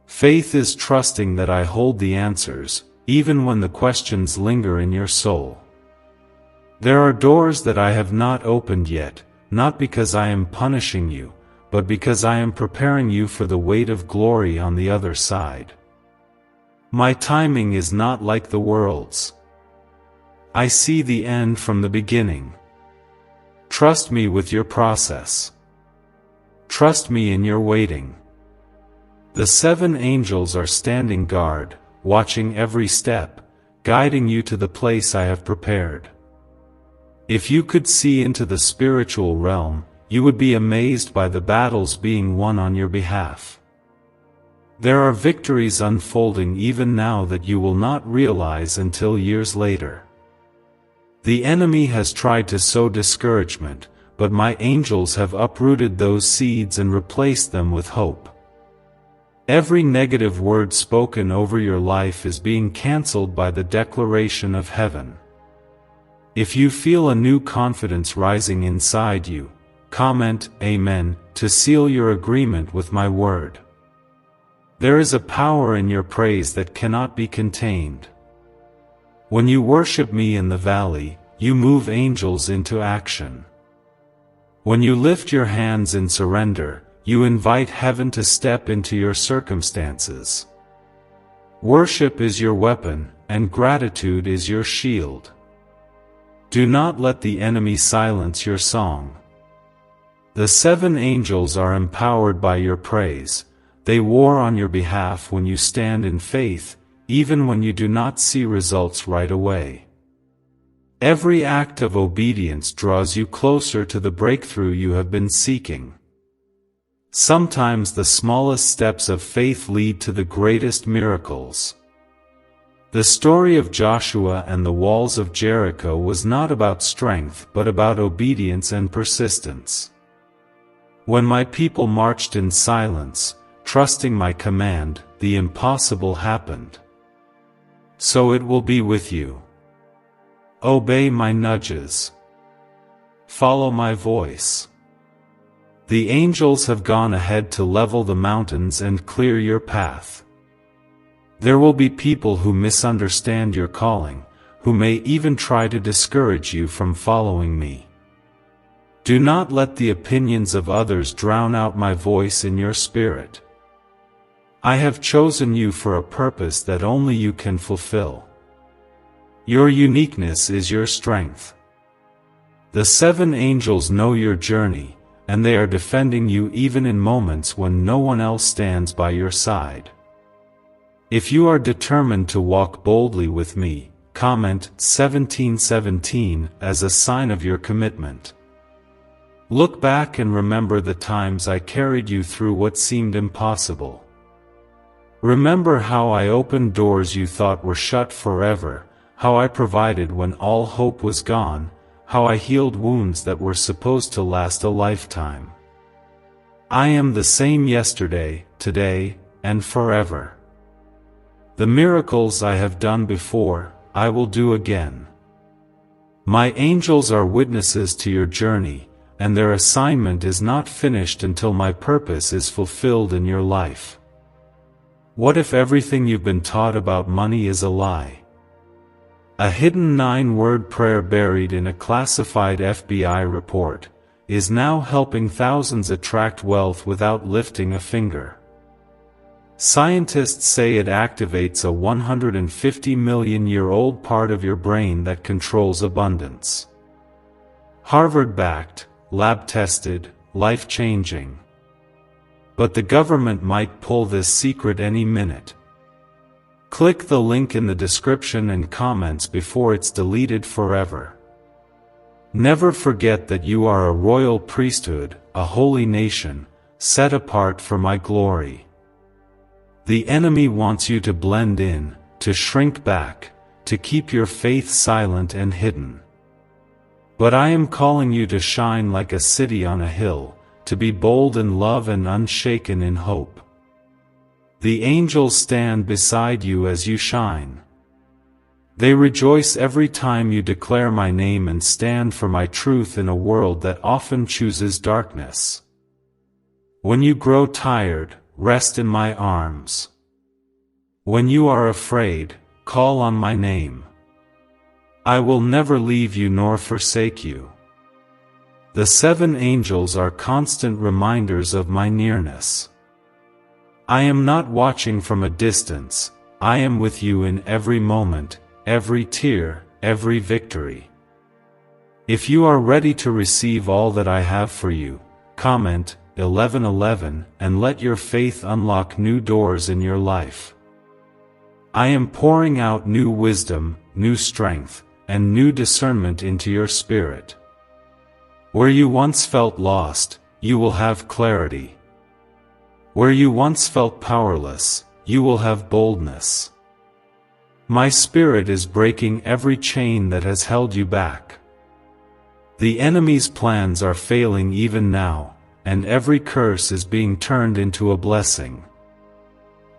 Faith is trusting that I hold the answers, even when the questions linger in your soul. There are doors that I have not opened yet, not because I am punishing you, but because I am preparing you for the weight of glory on the other side. My timing is not like the world's. I see the end from the beginning. Trust me with your process. Trust me in your waiting. The 7 angels are standing guard, watching every step, guiding you to the place I have prepared. If you could see into the spiritual realm, you would be amazed by the battles being won on your behalf. There are victories unfolding even now that you will not realize until years later. The enemy has tried to sow discouragement, but my angels have uprooted those seeds and replaced them with hope. Every negative word spoken over your life is being cancelled by the declaration of heaven. If you feel a new confidence rising inside you, comment Amen to seal your agreement with my word. There is a power in your praise that cannot be contained. When you worship me in the valley, you move angels into action. When you lift your hands in surrender, you invite heaven to step into your circumstances. Worship is your weapon, and gratitude is your shield. Do not let the enemy silence your song. The 7 angels are empowered by your praise. They war on your behalf when you stand in faith, even when you do not see results right away. Every act of obedience draws you closer to the breakthrough you have been seeking. Sometimes the smallest steps of faith lead to the greatest miracles. The story of Joshua and the walls of Jericho was not about strength but about obedience and persistence. When my people marched in silence, trusting my command, the impossible happened. So it will be with you. Obey my nudges. Follow my voice. The angels have gone ahead to level the mountains and clear your path. There will be people who misunderstand your calling, who may even try to discourage you from following me. Do not let the opinions of others drown out my voice in your spirit. I have chosen you for a purpose that only you can fulfill. Your uniqueness is your strength. The 7 angels know your journey, and they are defending you even in moments when no one else stands by your side. If you are determined to walk boldly with me, comment 1717 as a sign of your commitment. Look back and remember the times I carried you through what seemed impossible. Remember how I opened doors you thought were shut forever, how I provided when all hope was gone, how I healed wounds that were supposed to last a lifetime. I am the same yesterday, today, and forever. The miracles I have done before, I will do again. My angels are witnesses to your journey, and their assignment is not finished until my purpose is fulfilled in your life. What if everything you've been taught about money is a lie? A hidden 9-word prayer buried in a classified FBI report is now helping thousands attract wealth without lifting a finger. Scientists say it activates a 150-million-year-old part of your brain that controls abundance. Harvard-backed, lab-tested, life-changing. But the government might pull this secret any minute. Click the link in the description and comments before it's deleted forever. Never forget that you are a royal priesthood, a holy nation, set apart for my glory. The enemy wants you to blend in, to shrink back, to keep your faith silent and hidden. But I am calling you to shine like a city on a hill, to be bold in love and unshaken in hope. The angels stand beside you as you shine. They rejoice every time you declare my name and stand for my truth in a world that often chooses darkness. When you grow tired, rest in my arms. When you are afraid, call on my name. I will never leave you nor forsake you. The 7 angels are constant reminders of my nearness. I am not watching from a distance, I am with you in every moment, every tear, every victory. If you are ready to receive all that I have for you, comment 11:11 and let your faith unlock new doors in your life. I am pouring out new wisdom, new strength, and new discernment into your spirit. Where you once felt lost, you will have clarity. Where you once felt powerless, you will have boldness. My spirit is breaking every chain that has held you back. The enemy's plans are failing even now, and every curse is being turned into a blessing.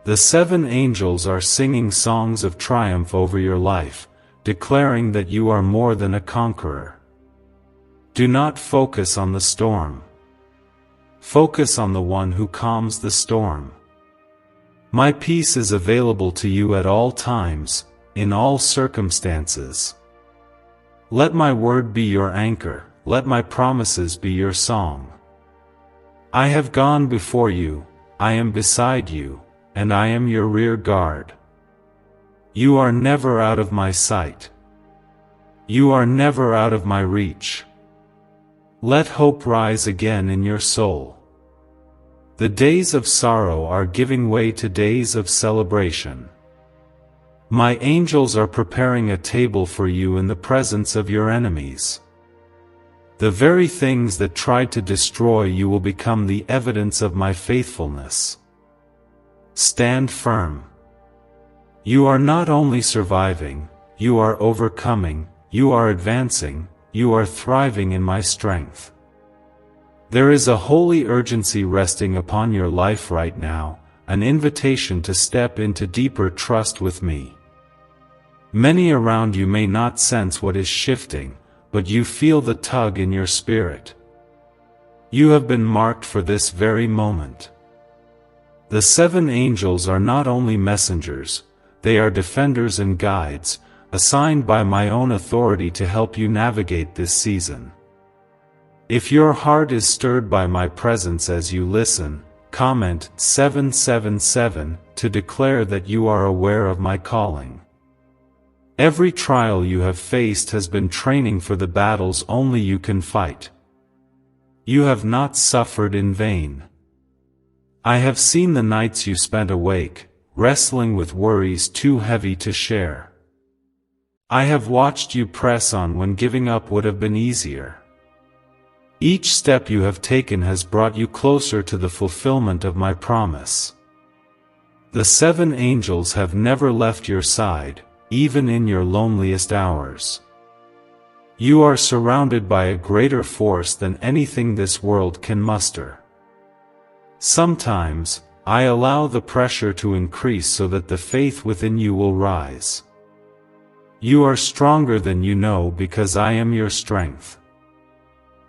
The 7 angels are singing songs of triumph over your life, declaring that you are more than a conqueror. Do not focus on the storm. Focus on the one who calms the storm. My peace is available to you at all times, in all circumstances. Let my word be your anchor, let my promises be your song. I have gone before you, I am beside you, and I am your rear guard. You are never out of my sight. You are never out of my reach. Let hope rise again in your soul. The days of sorrow are giving way to days of celebration. My angels are preparing a table for you in the presence of your enemies. The very things that tried to destroy you will become the evidence of my faithfulness. Stand firm. You are not only surviving, you are overcoming, you are advancing, you are thriving in my strength. There is a holy urgency resting upon your life right now, an invitation to step into deeper trust with me. Many around you may not sense what is shifting, but you feel the tug in your spirit. You have been marked for this very moment. The 7 angels are not only messengers, they are defenders and guides, assigned by my own authority to help you navigate this season. If your heart is stirred by my presence as you listen, comment 777 to declare that you are aware of my calling. Every trial you have faced has been training for the battles only you can fight. You have not suffered in vain. I have seen the nights you spent awake, wrestling with worries too heavy to share. I have watched you press on when giving up would have been easier. Each step you have taken has brought you closer to the fulfillment of my promise. The 7 angels have never left your side, even in your loneliest hours. You are surrounded by a greater force than anything this world can muster. Sometimes, I allow the pressure to increase so that the faith within you will rise. You are stronger than you know because I am your strength.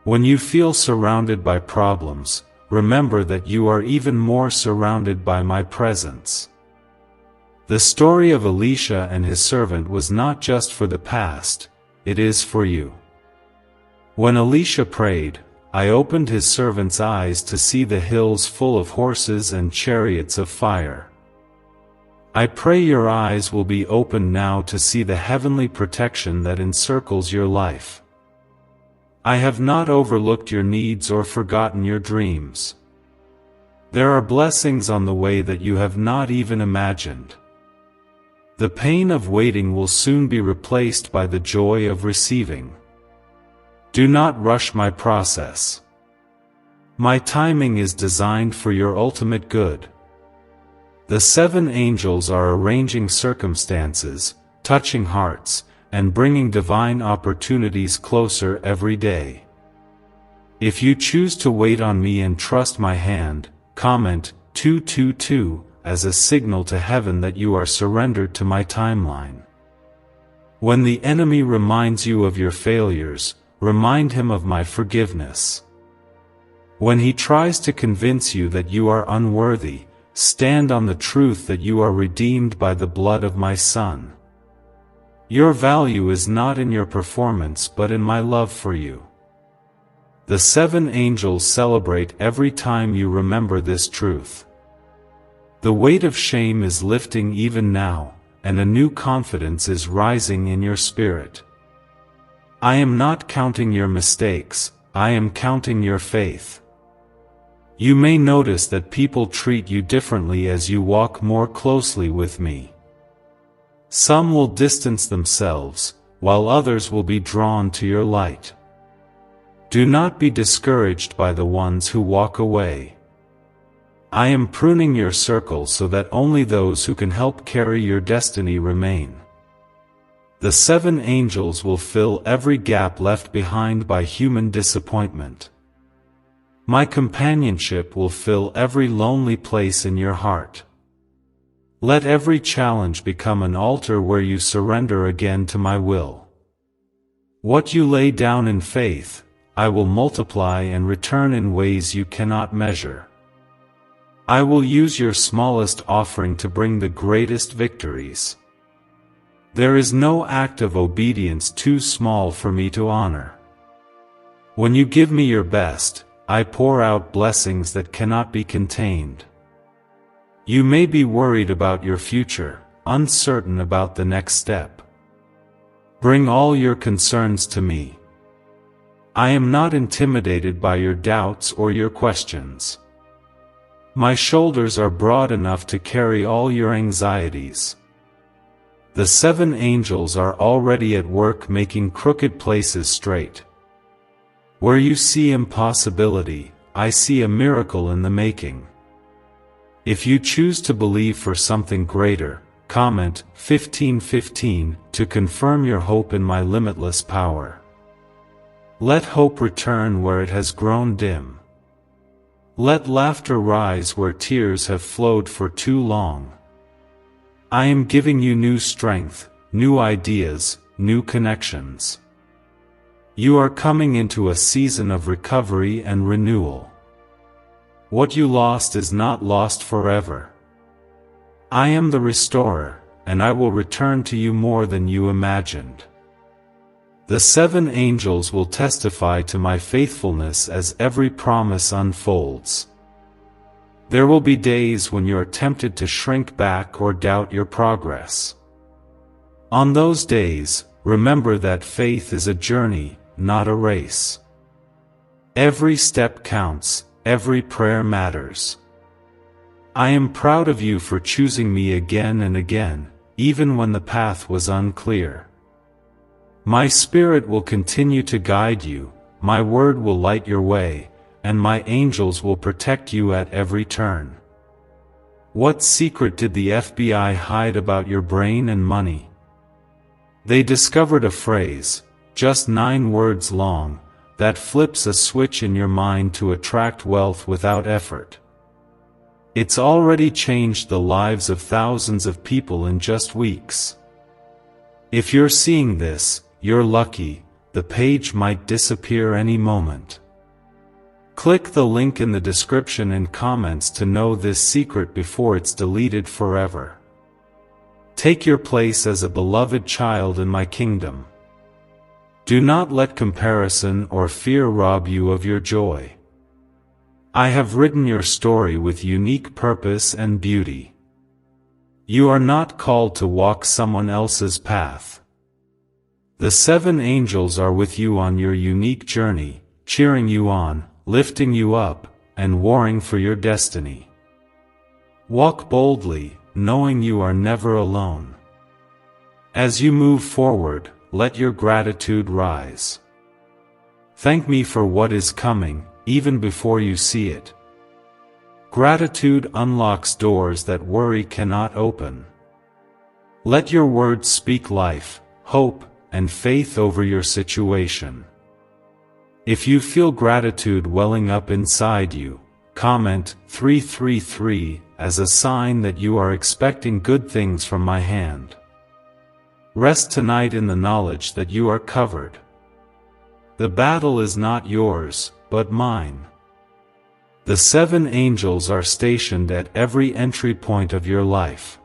When you feel surrounded by problems, remember that you are even more surrounded by my presence. The story of Elisha and his servant was not just for the past, it is for you. When Elisha prayed, I opened his servant's eyes to see the hills full of horses and chariots of fire. I pray your eyes will be opened now to see the heavenly protection that encircles your life. I have not overlooked your needs or forgotten your dreams. There are blessings on the way that you have not even imagined. The pain of waiting will soon be replaced by the joy of receiving. Do not rush my process. My timing is designed for your ultimate good. The 7 angels are arranging circumstances, touching hearts, and bringing divine opportunities closer every day. If you choose to wait on me and trust my hand, comment 222 as a signal to heaven that you are surrendered to my timeline. When the enemy reminds you of your failures, remind him of my forgiveness. When he tries to convince you that you are unworthy, stand on the truth that you are redeemed by the blood of my Son. Your value is not in your performance but in my love for you. The 7 angels celebrate every time you remember this truth. The weight of shame is lifting even now, and a new confidence is rising in your spirit. I am not counting your mistakes, I am counting your faith. You may notice that people treat you differently as you walk more closely with me. Some will distance themselves, while others will be drawn to your light. Do not be discouraged by the ones who walk away. I am pruning your circle so that only those who can help carry your destiny remain. The 7 angels will fill every gap left behind by human disappointment. My companionship will fill every lonely place in your heart. Let every challenge become an altar where you surrender again to my will. What you lay down in faith, I will multiply and return in ways you cannot measure. I will use your smallest offering to bring the greatest victories. There is no act of obedience too small for me to honor. When you give me your best, I pour out blessings that cannot be contained. You may be worried about your future, uncertain about the next step. Bring all your concerns to me. I am not intimidated by your doubts or your questions. My shoulders are broad enough to carry all your anxieties. The 7 angels are already at work making crooked places straight. Where you see impossibility, I see a miracle in the making. If you choose to believe for something greater, comment 1515 to confirm your hope in my limitless power. Let hope return where it has grown dim. Let laughter rise where tears have flowed for too long. I am giving you new strength, new ideas, new connections. You are coming into a season of recovery and renewal. What you lost is not lost forever. I am the restorer, and I will return to you more than you imagined. The 7 angels will testify to my faithfulness as every promise unfolds. There will be days when you are tempted to shrink back or doubt your progress. On those days, remember that faith is a journey, not a race. Every step counts, every prayer matters. I am proud of you for choosing me again and again, even when the path was unclear. My spirit will continue to guide you, my word will light your way, and my angels will protect you at every turn. What secret did the FBI hide about your brain and money? They discovered a phrase, just 9 words long, that flips a switch in your mind to attract wealth without effort. It's already changed the lives of thousands of people in just weeks. If you're seeing this, you're lucky, the page might disappear any moment. Click the link in the description and comments to know this secret before it's deleted forever. Take your place as a beloved child in my kingdom. Do not let comparison or fear rob you of your joy. I have written your story with unique purpose and beauty. You are not called to walk someone else's path. The 7 angels are with you on your unique journey, cheering you on, lifting you up, and warring for your destiny. Walk boldly, knowing you are never alone. As you move forward, let your gratitude rise. Thank me for what is coming, even before you see it. Gratitude unlocks doors that worry cannot open. Let your words speak life, hope, and faith over your situation. If you feel gratitude welling up inside you, comment 333 as a sign that you are expecting good things from my hand. Rest tonight in the knowledge that you are covered. The battle is not yours, but mine. The 7 angels are stationed at every entry point of your life.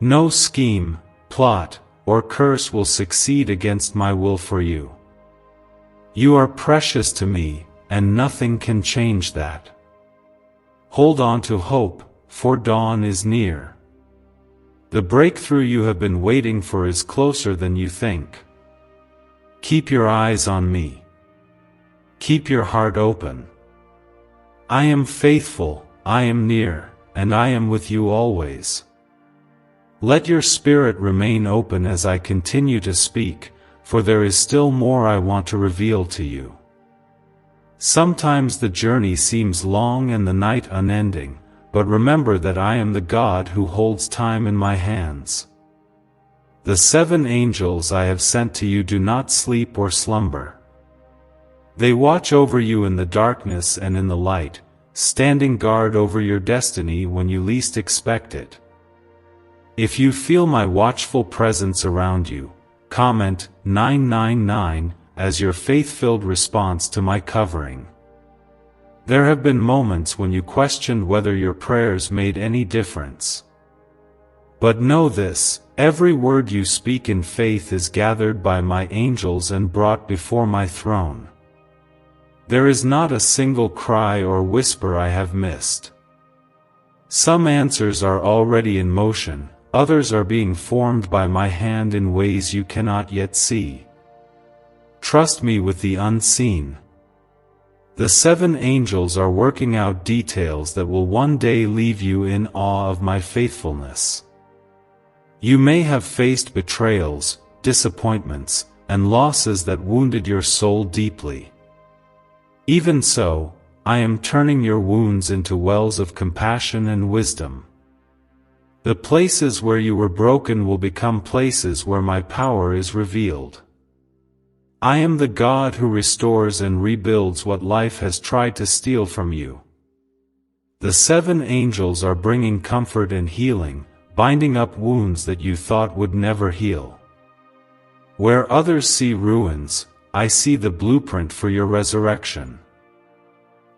No scheme, plot, or curse will succeed against my will for you. You are precious to me, and nothing can change that. Hold on to hope, for dawn is near. The breakthrough you have been waiting for is closer than you think. Keep your eyes on me. Keep your heart open. I am faithful, I am near, and I am with you always. Let your spirit remain open as I continue to speak, for there is still more I want to reveal to you. Sometimes the journey seems long and the night unending, but remember that I am the God who holds time in my hands. The 7 angels I have sent to you do not sleep or slumber. They watch over you in the darkness and in the light, standing guard over your destiny when you least expect it. If you feel my watchful presence around you, comment 999 as your faith-filled response to my covering. There have been moments when you questioned whether your prayers made any difference. But know this, every word you speak in faith is gathered by my angels and brought before my throne. There is not a single cry or whisper I have missed. Some answers are already in motion, others are being formed by my hand in ways you cannot yet see. Trust me with the unseen. The 7 angels are working out details that will one day leave you in awe of my faithfulness. You may have faced betrayals, disappointments, and losses that wounded your soul deeply. Even so, I am turning your wounds into wells of compassion and wisdom. The places where you were broken will become places where my power is revealed. I am the God who restores and rebuilds what life has tried to steal from you. The 7 angels are bringing comfort and healing, binding up wounds that you thought would never heal. Where others see ruins, I see the blueprint for your resurrection.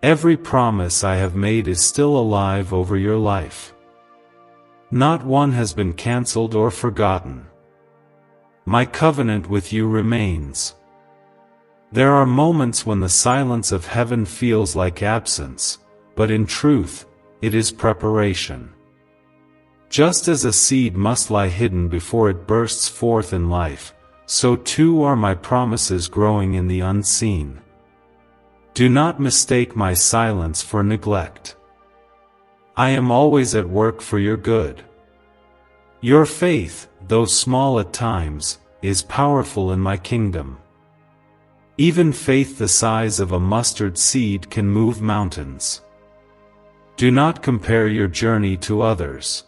Every promise I have made is still alive over your life. Not one has been cancelled or forgotten. My covenant with you remains. There are moments when the silence of heaven feels like absence, but in truth, it is preparation. Just as a seed must lie hidden before it bursts forth in life, so too are my promises growing in the unseen. Do not mistake my silence for neglect. I am always at work for your good. Your faith, though small at times, is powerful in my kingdom. Even faith the size of a mustard seed can move mountains. Do not compare your journey to others.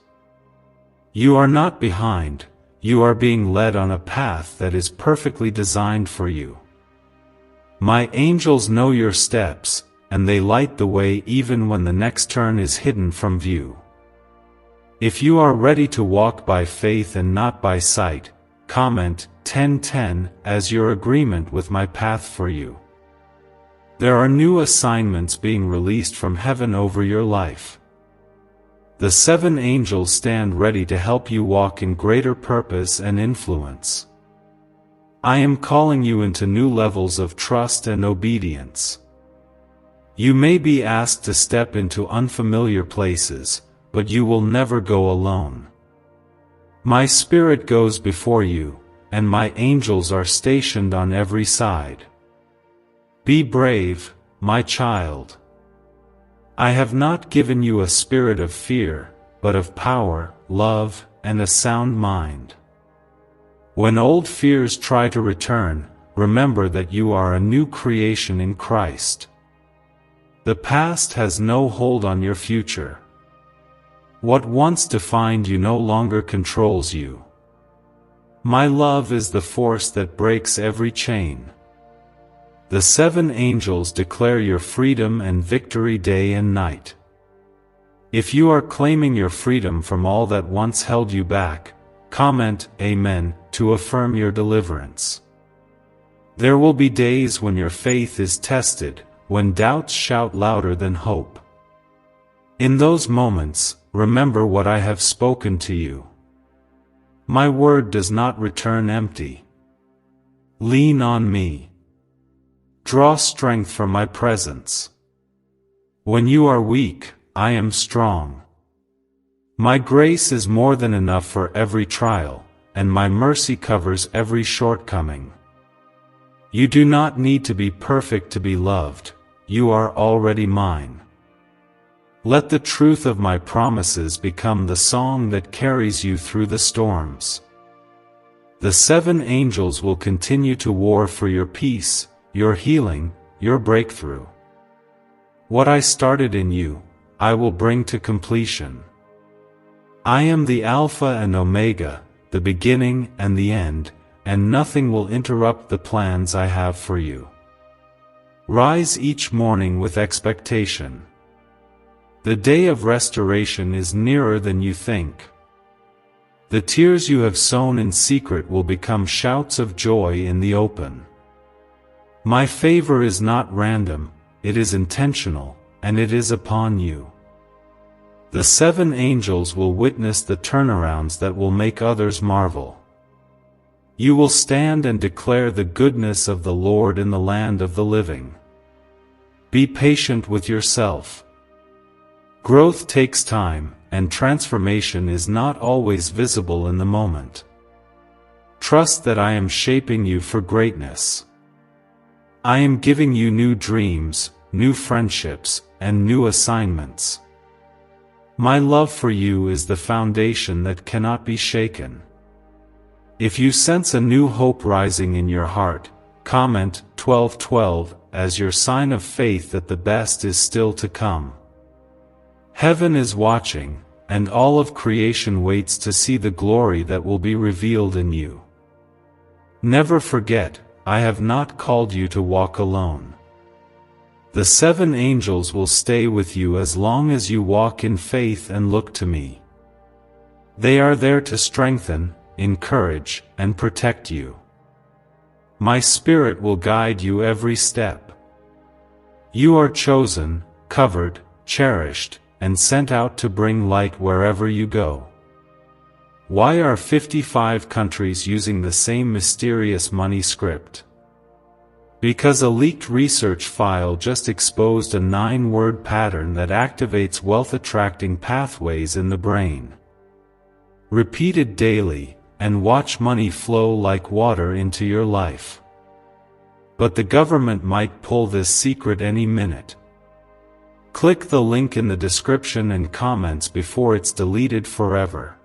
You are not behind, you are being led on a path that is perfectly designed for you. My angels know your steps, and they light the way even when the next turn is hidden from view. If you are ready to walk by faith and not by sight, comment 1010 as your agreement with my path for you. There are new assignments being released from heaven over your life. The 7 angels stand ready to help you walk in greater purpose and influence. I am calling you into new levels of trust and obedience. You may be asked to step into unfamiliar places, but you will never go alone. My Spirit goes before you, and my angels are stationed on every side. Be brave, my child. I have not given you a spirit of fear, but of power, love, and a sound mind. When old fears try to return, remember that you are a new creation in Christ. The past has no hold on your future. What once defined you no longer controls you. My love is the force that breaks every chain. The 7 angels declare your freedom and victory day and night. If you are claiming your freedom from all that once held you back, comment Amen to affirm your deliverance. There will be days when your faith is tested, when doubts shout louder than hope. In those moments, remember what I have spoken to you. My word does not return empty. Lean on me. Draw strength from my presence. When you are weak, I am strong. My grace is more than enough for every trial, and my mercy covers every shortcoming. You do not need to be perfect to be loved, you are already mine. Let the truth of my promises become the song that carries you through the storms. The 7 angels will continue to war for your peace, your healing, your breakthrough. What I started in you, I will bring to completion. I am the Alpha and Omega, the beginning and the end, and nothing will interrupt the plans I have for you. Rise each morning with expectation. The day of restoration is nearer than you think. The tears you have sown in secret will become shouts of joy in the open. My favor is not random, it is intentional, and it is upon you. The 7 angels will witness the turnarounds that will make others marvel. You will stand and declare the goodness of the Lord in the land of the living. Be patient with yourself. Growth takes time, and transformation is not always visible in the moment. Trust that I am shaping you for greatness. I am giving you new dreams, new friendships, and new assignments. My love for you is the foundation that cannot be shaken. If you sense a new hope rising in your heart, comment 1212 as your sign of faith that the best is still to come. Heaven is watching, and all of creation waits to see the glory that will be revealed in you. Never forget, I have not called you to walk alone. The 7 angels will stay with you as long as you walk in faith and look to me. They are there to strengthen, encourage, and protect you. My Spirit will guide you every step. You are chosen, covered, cherished, and sent out to bring light wherever you go. Why are 55 countries using the same mysterious money script? Because a leaked research file just exposed a 9-word pattern that activates wealth-attracting pathways in the brain. Repeat it daily, and watch money flow like water into your life. But the government might pull this secret any minute. Click the link in the description and comments before it's deleted forever.